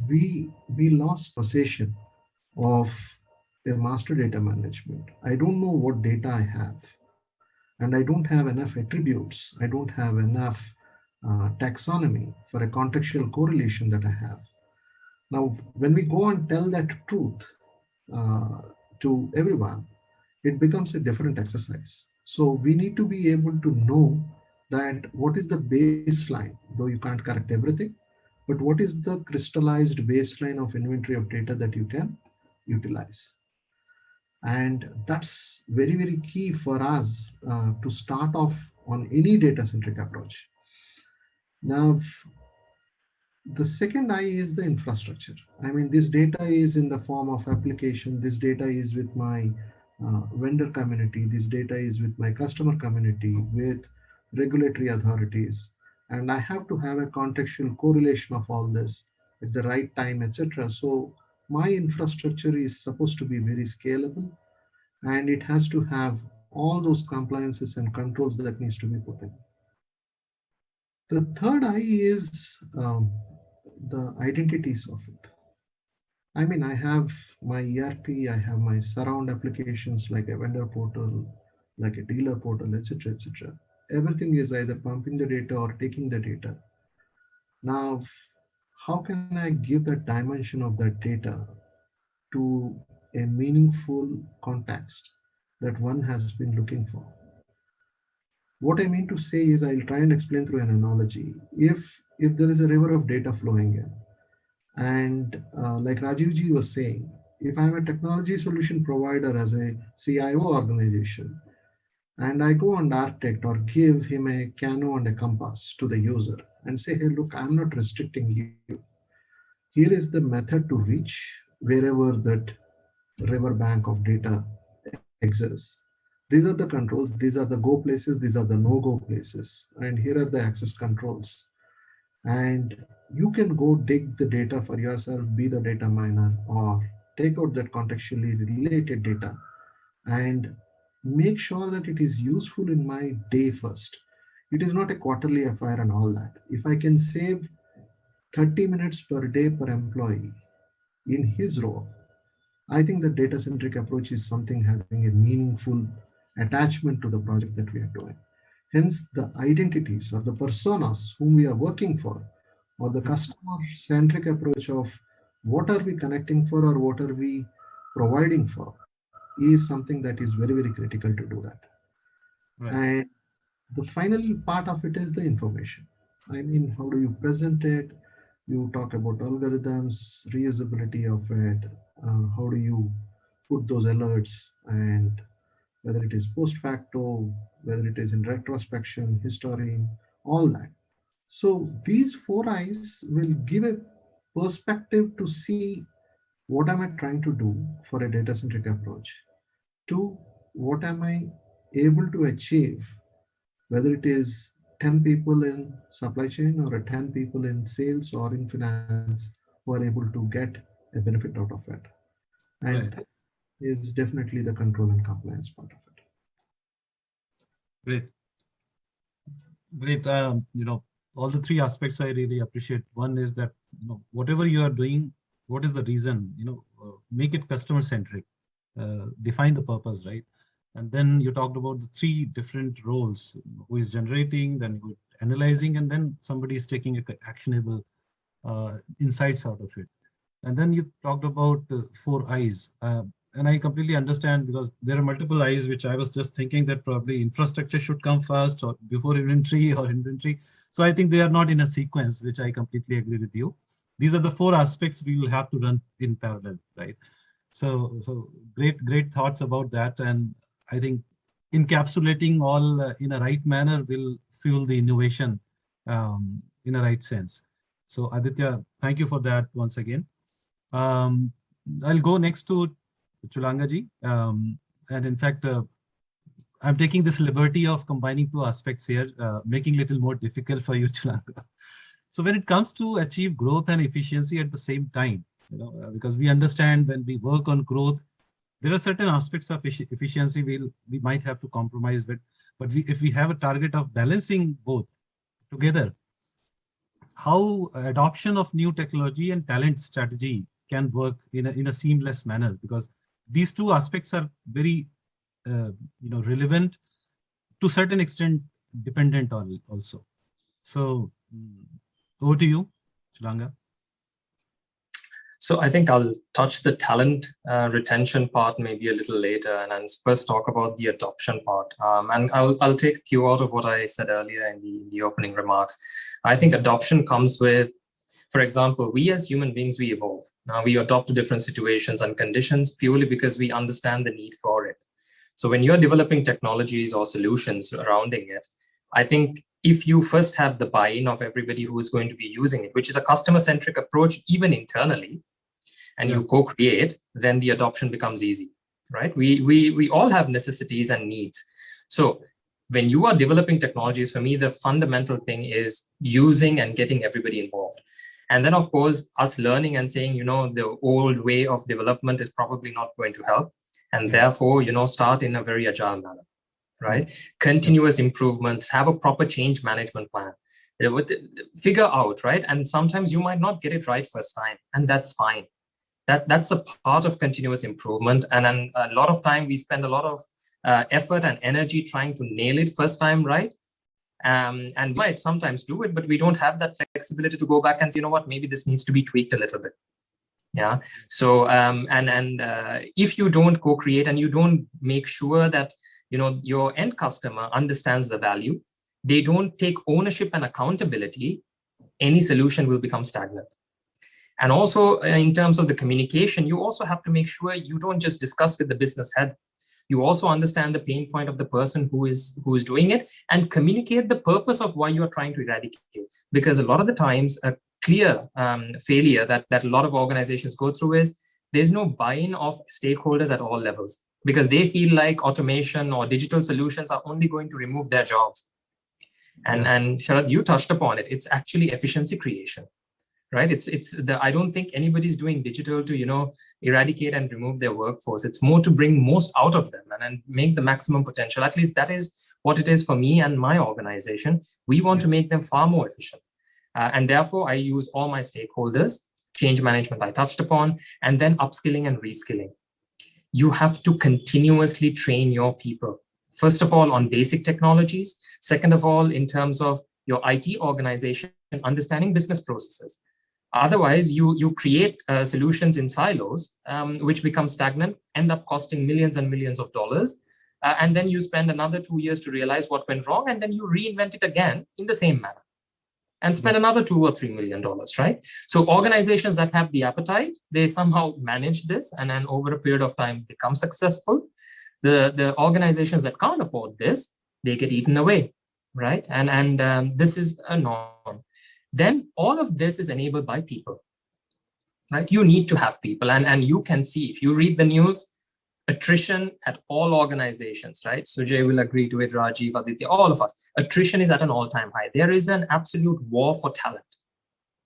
we lost possession of a master data management. I don't know what data I have, and I don't have enough attributes. I don't have enough taxonomy for a contextual correlation that I have. Now, when we go and tell that truth to everyone, it becomes a different exercise. So we need to be able to know that what is the baseline, though you can't correct everything, but what is the crystallized baseline of inventory of data that you can utilize. And that's very, very key for us to start off on any data-centric approach. Now, the second eye is the infrastructure. I mean, this data is in the form of application. This data is with my vendor community. This data is with my customer community, with regulatory authorities. And I have to have a contextual correlation of all this at the right time, etc. So my infrastructure is supposed to be very scalable, and it has to have all those compliances and controls that needs to be put in. The third eye is the identities of it. I mean, I have my ERP, I have my surround applications like a vendor portal, like a dealer portal, etc., etc. Everything is either pumping the data or taking the data. Now, how can I give that dimension of that data to a meaningful context that one has been looking for. What I mean to say is, I'll try and explain through an analogy. If there is a river of data flowing in, and like Rajeev ji was saying, if I'm a technology solution provider as a CIO organization, and I go and architect or give him a cano and a compass to the user and say, hey, look, I'm not restricting you. Here is the method to reach wherever that river bank of data exists. These are the controls, these are the go places, these are the no-go places, and here are the access controls. And you can go dig the data for yourself, be the data miner, or take out that contextually related data and make sure that it is useful in my day first. It is not a quarterly affair and all that. If I can save 30 minutes per day per employee in his role, I think the data-centric approach is something having a meaningful attachment to the project that we are doing. Hence, the identities or the personas whom we are working for, or the customer-centric approach of what are we connecting for or what are we providing for, is something that is very, very critical to do that. Right. And the final part of it is the information. I mean, how do you present it? You talk about algorithms, reusability of it. How do you put those alerts, and whether it is post facto, whether it is in retrospection, history, all that. So these 4 I's will give a perspective to see what am I trying to do for a data-centric approach. 2, what am I able to achieve, whether it is 10 people in supply chain or 10 people in sales or in finance who are able to get a benefit out of it. And right. That is definitely the control and compliance part of it. Great. Great. All the 3 aspects I really appreciate. One is that, whatever you are doing, what is the reason, make it customer centric, define the purpose, right? And then you talked about the 3 different roles, who is generating, then who analyzing, and then somebody is taking actionable insights out of it. And then you talked about 4 I's. And I completely understand, because there are multiple I's, which I was just thinking that probably infrastructure should come first or before inventory or inventory. So I think they are not in a sequence, which I completely agree with you. These are the 4 aspects we will have to run in parallel, right? So great thoughts about that. And I think encapsulating all in a right manner will fuel the innovation in a right sense. So Aditya, thank you for that once again. I'll go next to Chulanga ji. And in fact, I'm taking this liberty of combining 2 aspects here, making it a little more difficult for you, Chulanga. So when it comes to achieve growth and efficiency at the same time, because we understand when we work on growth, there are certain aspects of efficiency we might have to compromise with, but if we have a target of balancing both together, how adoption of new technology and talent strategy can work in a seamless manner, because these 2 aspects are very relevant, to a certain extent dependent on also. So over to you, Chulanga. So I think I'll touch the talent retention part maybe a little later, and I'll first talk about the adoption part. And I'll take a cue out of what I said earlier in the opening remarks. I think adoption comes with, for example, we as human beings, we evolve. Now we adopt to different situations and conditions purely because we understand the need for it. So when you're developing technologies or solutions surrounding it, I think if you first have the buy-in of everybody who is going to be using it, which is a customer-centric approach, even internally, and you co-create, then the adoption becomes easy, right? We all have necessities and needs. So when you are developing technologies, for me, the fundamental thing is using and getting everybody involved. And then, of course, us learning and saying, the old way of development is probably not going to help. And therefore, start in a very agile manner, right? Continuous improvements, have a proper change management plan. Figure out, right? And sometimes you might not get it right first time, and that's fine. That's a part of continuous improvement. And then a lot of time we spend a lot of effort and energy trying to nail it first time, right? And we might sometimes do it, but we don't have that flexibility to go back and say, maybe this needs to be tweaked a little bit. Yeah. So if you don't co-create and you don't make sure that your end customer understands the value, they don't take ownership and accountability, any solution will become stagnant. And also in terms of the communication, you also have to make sure you don't just discuss with the business head. You also understand the pain point of the person who is doing it and communicate the purpose of why you are trying to eradicate. Because a lot of the times, a clear failure that a lot of organizations go through is there's no buy-in of stakeholders at all levels, because they feel like automation or digital solutions are only going to remove their jobs. And Sharad, you touched upon it. It's actually efficiency creation. Right? I don't think anybody's doing digital to, eradicate and remove their workforce. It's more to bring most out of them and make the maximum potential. At least that is what it is for me and my organization. We want to make them far more efficient. And therefore, I use all my stakeholders, change management I touched upon, and then upskilling and reskilling. You have to continuously train your people. First of all, on basic technologies. Second of all, in terms of your IT organization, understanding business processes. Otherwise, you create solutions in silos, which become stagnant, end up costing millions and millions of dollars. And then you spend another 2 years to realize what went wrong. And then you reinvent it again in the same manner and spend another $2 or $3 million, right? So organizations that have the appetite, they somehow manage this and then over a period of time become successful. The organizations that can't afford this, they get eaten away, right? And this is a norm. Then all of this is enabled by people, right? You need to have people. And you can see, if you read the news, attrition at all organizations, right? Sujay will agree to it, Rajeev, Aditya, all of us. Attrition is at an all-time high. There is an absolute war for talent.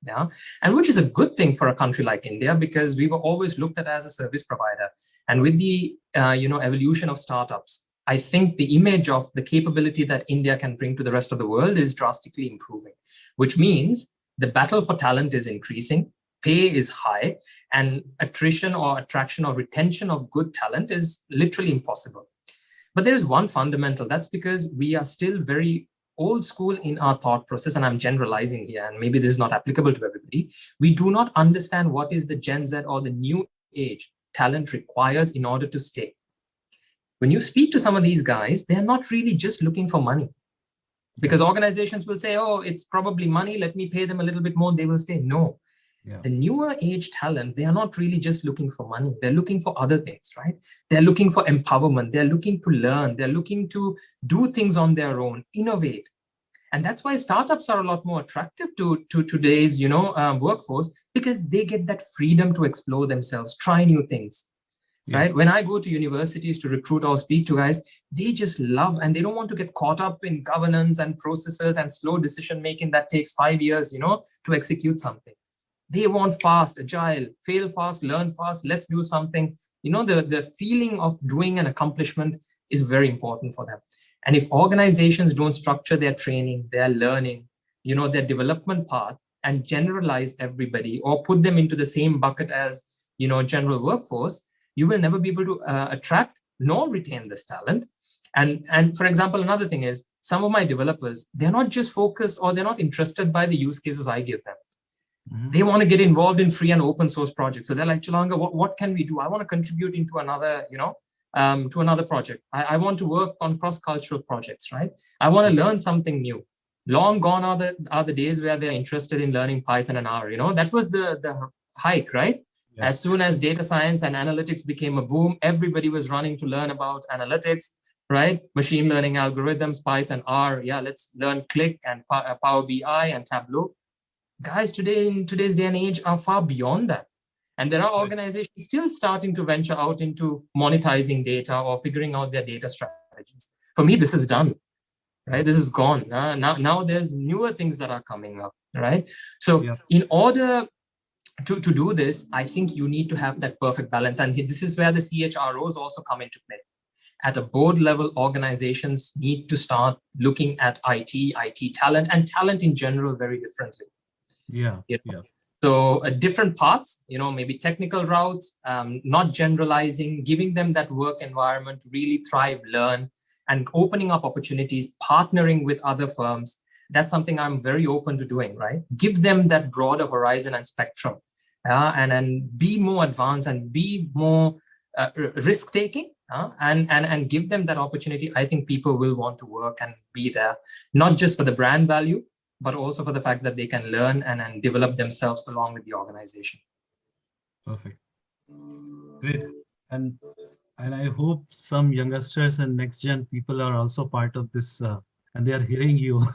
Yeah, and which is a good thing for a country like India, because we were always looked at as a service provider. And with the evolution of startups, I think the image of the capability that India can bring to the rest of the world is drastically improving, which means the battle for talent is increasing, pay is high, and attrition or attraction or retention of good talent is literally impossible. But there is one fundamental, that's because we are still very old school in our thought process, and I'm generalizing here, and maybe this is not applicable to everybody. We do not understand what is the Gen Z or the new age talent requires in order to stay. When you speak to some of these guys, they're not really just looking for money, because organizations will say, oh, it's probably money, let me pay them a little bit more, they will stay. No, the newer age talent, they are not really just looking for money. They're looking for other things, right? They're looking for empowerment. They're looking to learn. They're looking to do things on their own, innovate. And that's why startups are a lot more attractive to today's, workforce, because they get that freedom to explore themselves, try new things. Right? When I go to universities to recruit or speak to guys, they just love, and they don't want to get caught up in governance and processes and slow decision making that takes 5 years, to execute something. They want fast, agile, fail fast, learn fast, let's do something. The feeling of doing an accomplishment is very important for them. And if organizations don't structure their training, their learning, their development path, and generalize everybody or put them into the same bucket as, general workforce, you will never be able to attract nor retain this talent. And for example, another thing is, some of my developers, they're not just focused or they're not interested by the use cases I give them. Mm-hmm. They want to get involved in free and open source projects. So they're like, Chulanga, what can we do? I want to contribute into another, to another project. I want to work on cross-cultural projects, right? I want to learn something new. Long gone are the days where they're interested in learning Python an hour. That was the hike, right? Yeah. As soon as data science and analytics became a boom, everybody was running to learn about analytics, right? Machine learning algorithms, Python, R. Yeah, let's learn Click and Power BI and Tableau. Guys, in today's day and age are far beyond that. And there are organizations still starting to venture out into monetizing data or figuring out their data strategies. For me, this is done, right? This is gone. Now there's newer things that are coming up, right? So in order to do this, I think you need to have that perfect balance. And this is where the CHROs also come into play. At a board level, organizations need to start looking at IT talent, and talent in general very differently. So different paths, maybe technical routes, not generalizing, giving them that work environment to really thrive, learn, and opening up opportunities, partnering with other firms. That's something I'm very open to doing, right? Give them that broader horizon and spectrum. and be more advanced and be more risk taking, and give them that opportunity, I think people will want to work and be there, not just for the brand value, but also for the fact that they can learn and develop themselves along with the organization. Perfect. Great. And I hope some youngsters and next gen people are also part of this and they are hearing you.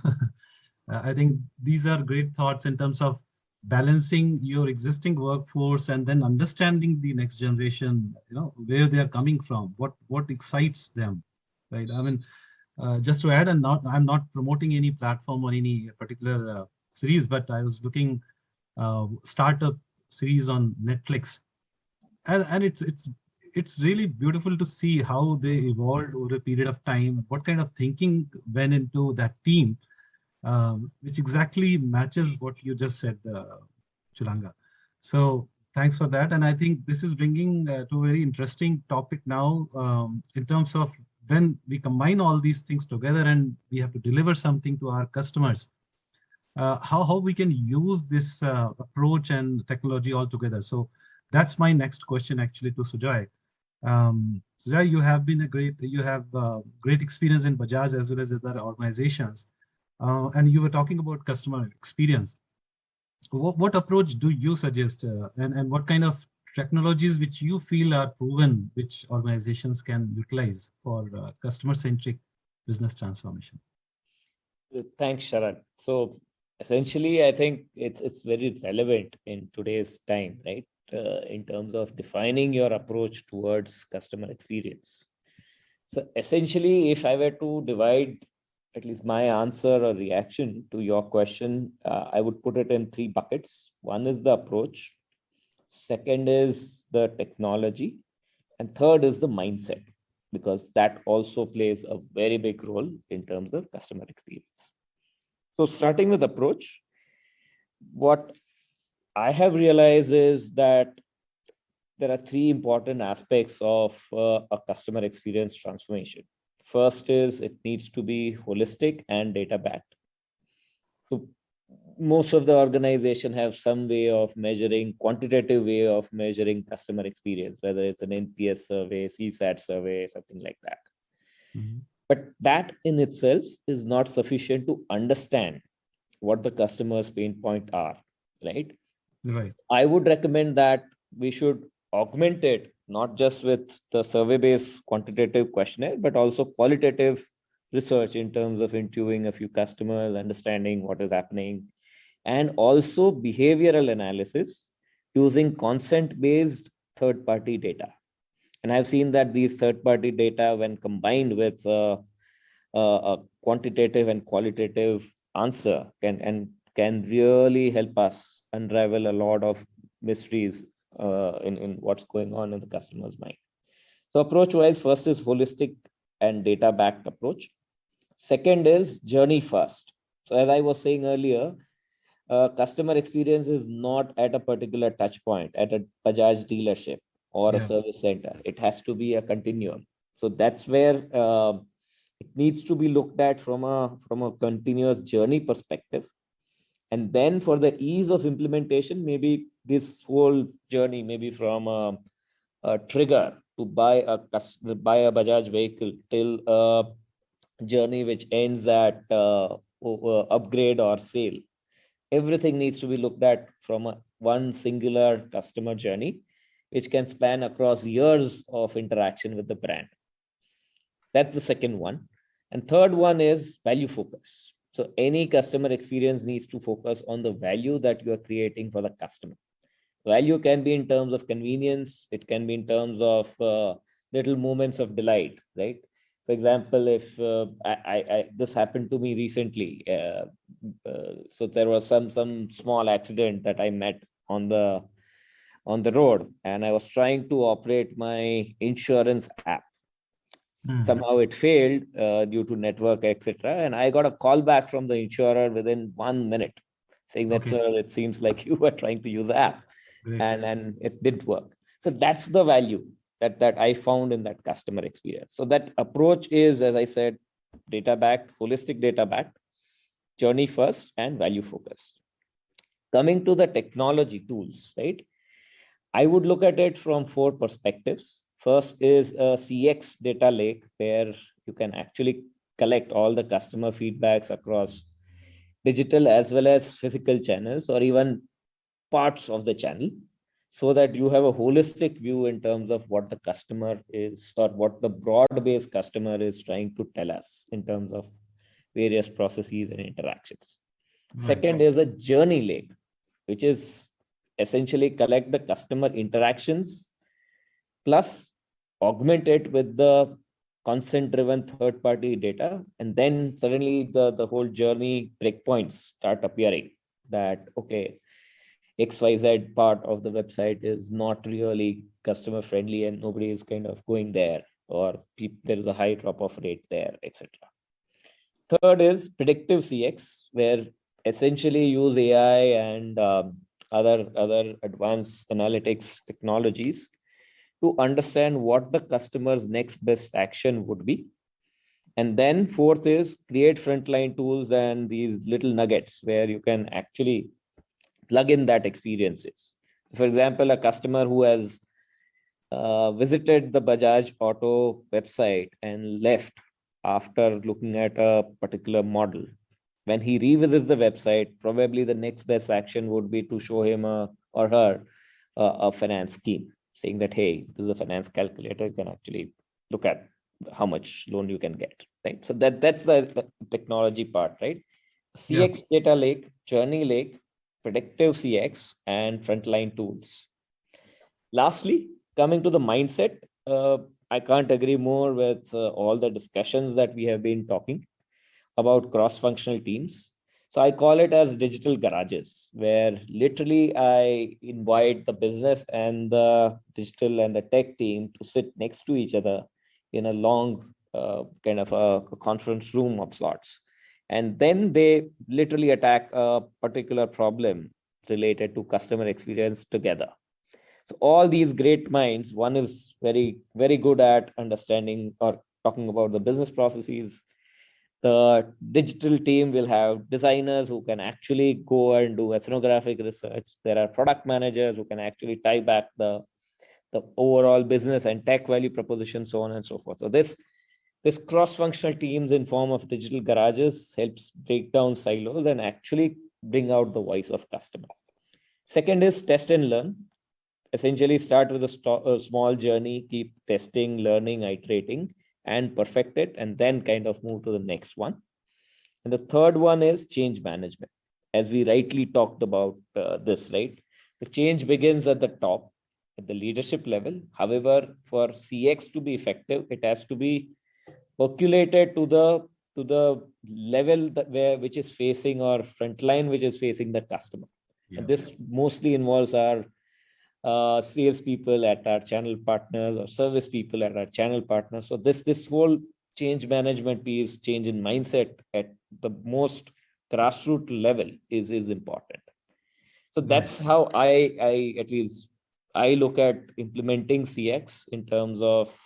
I think these are great thoughts in terms of balancing your existing workforce and then understanding the next generation, where they are coming from, what excites them, right? I mean, just to add, and I'm not promoting any platform or any particular series, but I was looking startup series on Netflix, and it's really beautiful to see how they evolved over a period of time, what kind of thinking went into that team, which exactly matches what you just said, Chulanga. So thanks for that. And I think this is bringing to a very interesting topic now, in terms of when we combine all these things together and we have to deliver something to our customers, how we can use this approach and technology all together. So that's my next question actually to Sujay. Sujay, you have great experience in Bajaj as well as other organizations. And you were talking about customer experience. What approach do you suggest, and what kind of technologies which you feel are proven, which organizations can utilize for customer-centric business transformation? Thanks, Sharad. So essentially, I think it's very relevant in today's time, right? In terms of defining your approach towards customer experience. So essentially, if I were to divide at least my answer or reaction to your question, I would put it in 3 buckets. One is the approach, second is the technology, and third is the mindset, because that also plays a very big role in terms of customer experience. So starting with approach, what I have realized is that there are 3 important aspects of a customer experience transformation. First is it needs to be holistic and data backed. So most of the organization have some way of quantitative way of measuring customer experience, whether it's an NPS survey, CSAT survey, something like that. Mm-hmm. But that in itself is not sufficient to understand what the customer's pain points are, right? Right. I would recommend that we should augment it, not just with the survey-based quantitative questionnaire, but also qualitative research in terms of interviewing a few customers, understanding what is happening, and also behavioral analysis using consent-based third-party data. And I've seen that these third-party data, when combined with a quantitative and qualitative answer, can really help us unravel a lot of mysteries in what's going on in the customer's mind. So approach-wise, first is holistic and data-backed approach. Second is journey first. So as I was saying earlier, customer experience is not at a particular touch point at a Bajaj dealership or a service center. It has to be a continuum. So that's where it needs to be looked at from a continuous journey perspective. And then for the ease of implementation, maybe this whole journey, maybe from a trigger to buy a Bajaj vehicle till a journey which ends at upgrade or sale. Everything needs to be looked at from one singular customer journey, which can span across years of interaction with the brand. That's the second one. And third one is value focus. So any customer experience needs to focus on the value that you are creating for the customer. Value can be in terms of convenience. It can be in terms of little moments of delight, right? For example, if this happened to me recently, so there was some small accident that I met on the road, and I was trying to operate my insurance app. Somehow it failed due to network, etc. And I got a call back from the insurer within 1 minute saying that, sir, it seems like you were trying to use the app and it didn't work. So that's the value that I found in that customer experience. So that approach is, as I said, data-backed, holistic data-backed, journey first, and value focused. Coming to the technology tools, right? I would look at it from 4 perspectives. First is a CX data lake where you can actually collect all the customer feedbacks across digital as well as physical channels or even parts of the channel, so that you have a holistic view in terms of what the customer is or what the broad-based customer is trying to tell us in terms of various processes and interactions. Right. Second is a journey lake, which is essentially collect the customer interactions plus augment it with the consent-driven third-party data. And then suddenly the whole journey breakpoints start appearing that, okay, XYZ part of the website is not really customer friendly and nobody is kind of going there, or there is a high drop-off rate there, etc. Third is predictive CX, where essentially use AI and other advanced analytics technologies to understand what the customer's next best action would be. And then fourth is create frontline tools and these little nuggets where you can actually plug in that experiences. For example, a customer who has visited the Bajaj Auto website and left after looking at a particular model. When he revisits the website, probably the next best action would be to show him or her a finance scheme, saying that, hey, this is a finance calculator, you can actually look at how much loan you can get, right? So that's the technology part, right? CX data lake, journey lake, predictive CX, and frontline tools. Lastly, coming to the mindset, I can't agree more with all the discussions that we have been talking about cross-functional teams. So I call it as digital garages, where literally I invite the business and the digital and the tech team to sit next to each other in a long kind of a conference room of sorts. And then they literally attack a particular problem related to customer experience together. So all these great minds, one is very, very good at understanding or talking about the business processes. The digital team will have designers who can actually go and do ethnographic research. There are product managers who can actually tie back the overall business and tech value proposition, so on and so forth. So this cross-functional teams in form of digital garages helps break down silos and actually bring out the voice of customers. Second is test and learn. Essentially start with a small journey, keep testing, learning, iterating, and perfect it, and then kind of move to the next one. And the third one is change management. As we rightly talked about this, right? The change begins at the top, at the leadership level. However, for CX to be effective, it has to be percolated to the level which is facing or frontline, which is facing the customer. Yeah. And this mostly involves our sales people at our channel partners or service people at our channel partners. So this whole change management piece, change in mindset at the most grassroots level is important. So that's how I at least I look at implementing CX in terms of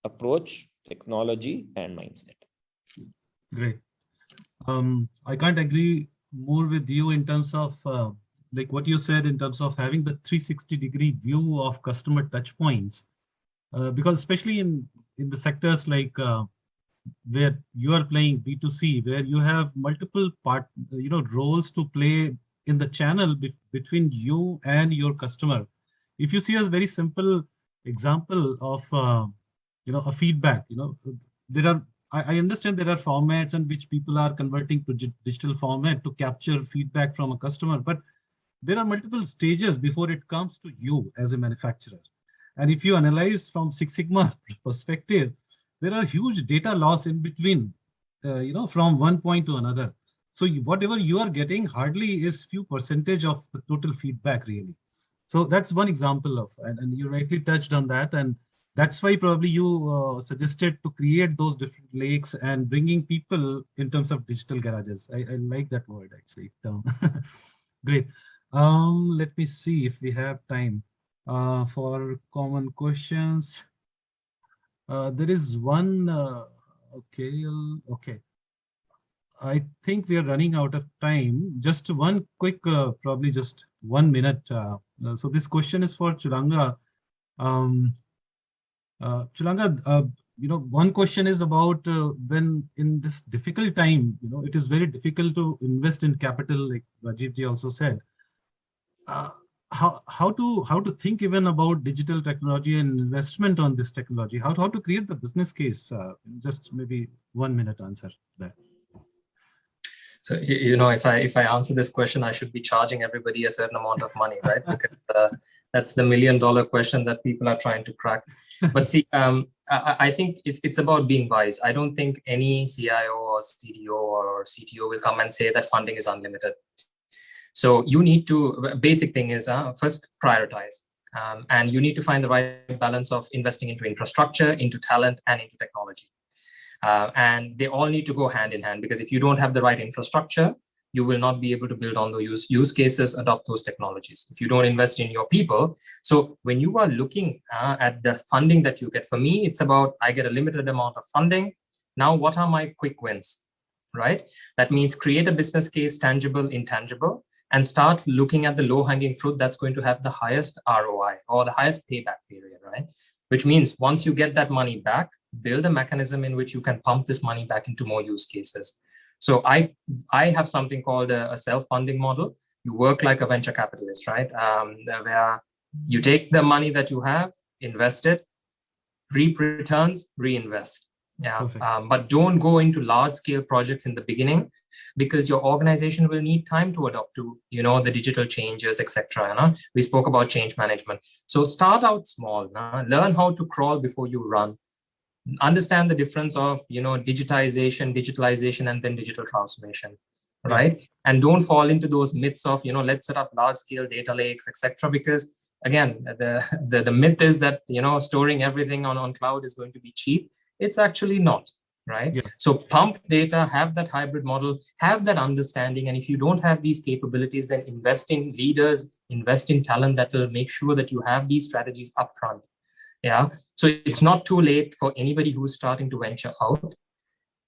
approach, technology, and mindset. Great. I can't agree more with you in terms of like what you said in terms of having the 360-degree view of customer touch points, because especially in the sectors like where you are playing B2C, where you have multiple roles to play in the channel between you and your customer. If you see a very simple example of a feedback, there are I understand there are formats in which people are converting to digital format to capture feedback from a customer, but there are multiple stages before it comes to you as a manufacturer. And if you analyze from Six Sigma perspective, there are huge data loss in between, from one point to another. So whatever you are getting hardly is few percentage of the total feedback really. So that's one example of, and you rightly touched on that. And that's why probably you suggested to create those different lakes and bringing people in terms of digital garages. I like that word actually. Great. Let me see if we have time for common questions. There is one. Okay. I think we are running out of time. Just one quick, probably just 1 minute So this question is for Chulanga. Chulanga, one question is about when in this difficult time, it is very difficult to invest in capital, like Rajeev ji also said. How to think even about digital technology and investment on this technology? How to create the business case? Just maybe 1 minute answer there. So, if I answer this question, I should be charging everybody a certain amount of money, right? Because that's the $1 million question that people are trying to crack. But see, I think it's about being wise. I don't think any CIO or CDO or CTO will come and say that funding is unlimited. So you need to, basic thing is first prioritize. And you need to find the right balance of investing into infrastructure, into talent, and into technology. And they all need to go hand in hand, because if you don't have the right infrastructure, you will not be able to build on those use cases, adopt those technologies. If you don't invest in your people. So when you are looking at the funding that you get, for me, it's about, I get a limited amount of funding. Now, what are my quick wins, right? That means create a business case, tangible, intangible, and start looking at the low-hanging fruit that's going to have the highest ROI or the highest payback period, right? Which means once you get that money back, build a mechanism in which you can pump this money back into more use cases. So I have something called a self-funding model. You work like a venture capitalist, right? Where you take the money that you have, invest it, reap returns, reinvest. Yeah, but don't go into large-scale projects in the beginning, because your organization will need time to adapt to, the digital changes, etc. We spoke about change management. So start out small. Learn how to crawl before you run. Understand the difference of, digitalization, and then digital transformation, right? And don't fall into those myths of, let's set up large-scale data lakes, etc. Because again, the myth is that, storing everything on cloud is going to be cheap. It's actually not, right? Yeah. So pump data, have that hybrid model, have that understanding. And if you don't have these capabilities, then invest in leaders, invest in talent that will make sure that you have these strategies upfront. Yeah. So it's not too late for anybody who's starting to venture out.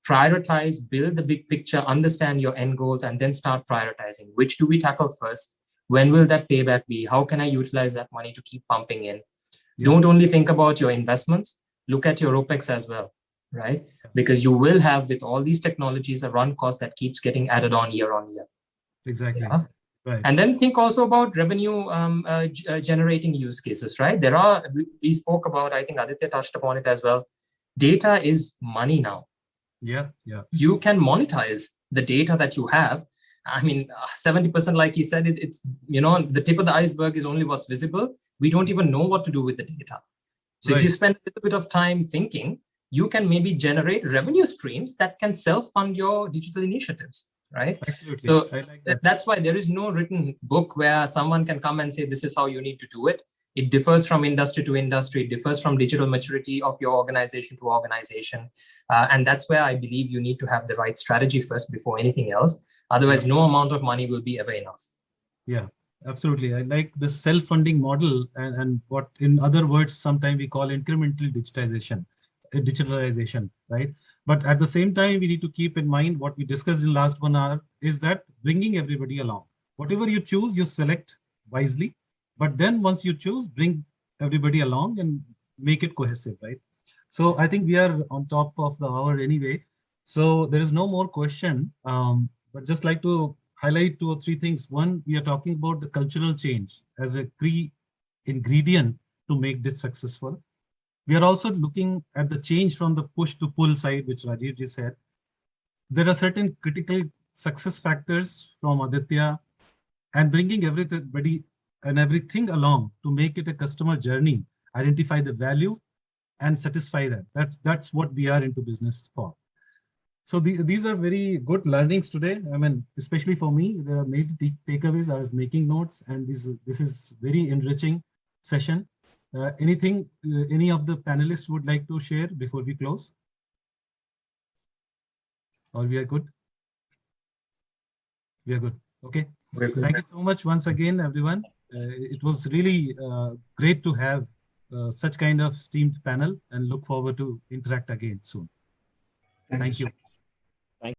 Prioritize, build the big picture, understand your end goals, and then start prioritizing. Which do we tackle first? When will that payback be? How can I utilize that money to keep pumping in? Yeah. Don't only think about your investments, look at your OPEX as well, right? Because you will have, with all these technologies, a run cost that keeps getting added on year. Exactly. Yeah? Right. And then think also about revenue generating use cases, right? We spoke about, I think Aditya touched upon it as well. Data is money now. Yeah. You can monetize the data that you have. I mean, 70%, like he said, it's the tip of the iceberg is only what's visible. We don't even know what to do with the data. So if you spend a little bit of time thinking, you can maybe generate revenue streams that can self-fund your digital initiatives, right? Absolutely. So I like that. That's why there is no written book where someone can come and say, this is how you need to do it. It differs from industry to industry. It differs from digital maturity of your organization to organization. And that's where I believe you need to have the right strategy first before anything else. Otherwise, no amount of money will be ever enough. Yeah. Absolutely. I like the self-funding model, and what in other words, sometimes we call incremental digitalization, right? But at the same time, we need to keep in mind what we discussed in last 1 hour is that bringing everybody along. Whatever you choose, you select wisely. But then once you choose, bring everybody along and make it cohesive, right? So I think we are on top of the hour anyway. So there is no more question, but just like to highlight 2 or 3 things. One, we are talking about the cultural change as a key ingredient to make this successful. We are also looking at the change from the push to pull side, which Rajeev just said. There are certain critical success factors from Aditya, and bringing everybody and everything along to make it a customer journey, identify the value and satisfy that. That's what we are into business for. So these are very good learnings today. I mean, especially for me, there are many takeaways. I was making notes, and this is very enriching session. Anything any of the panelists would like to share before we close? Or we are good? We are good. Okay. Thank you so much once again, everyone. It was really great to have such kind of esteemed panel, and look forward to interact again soon. Thank you.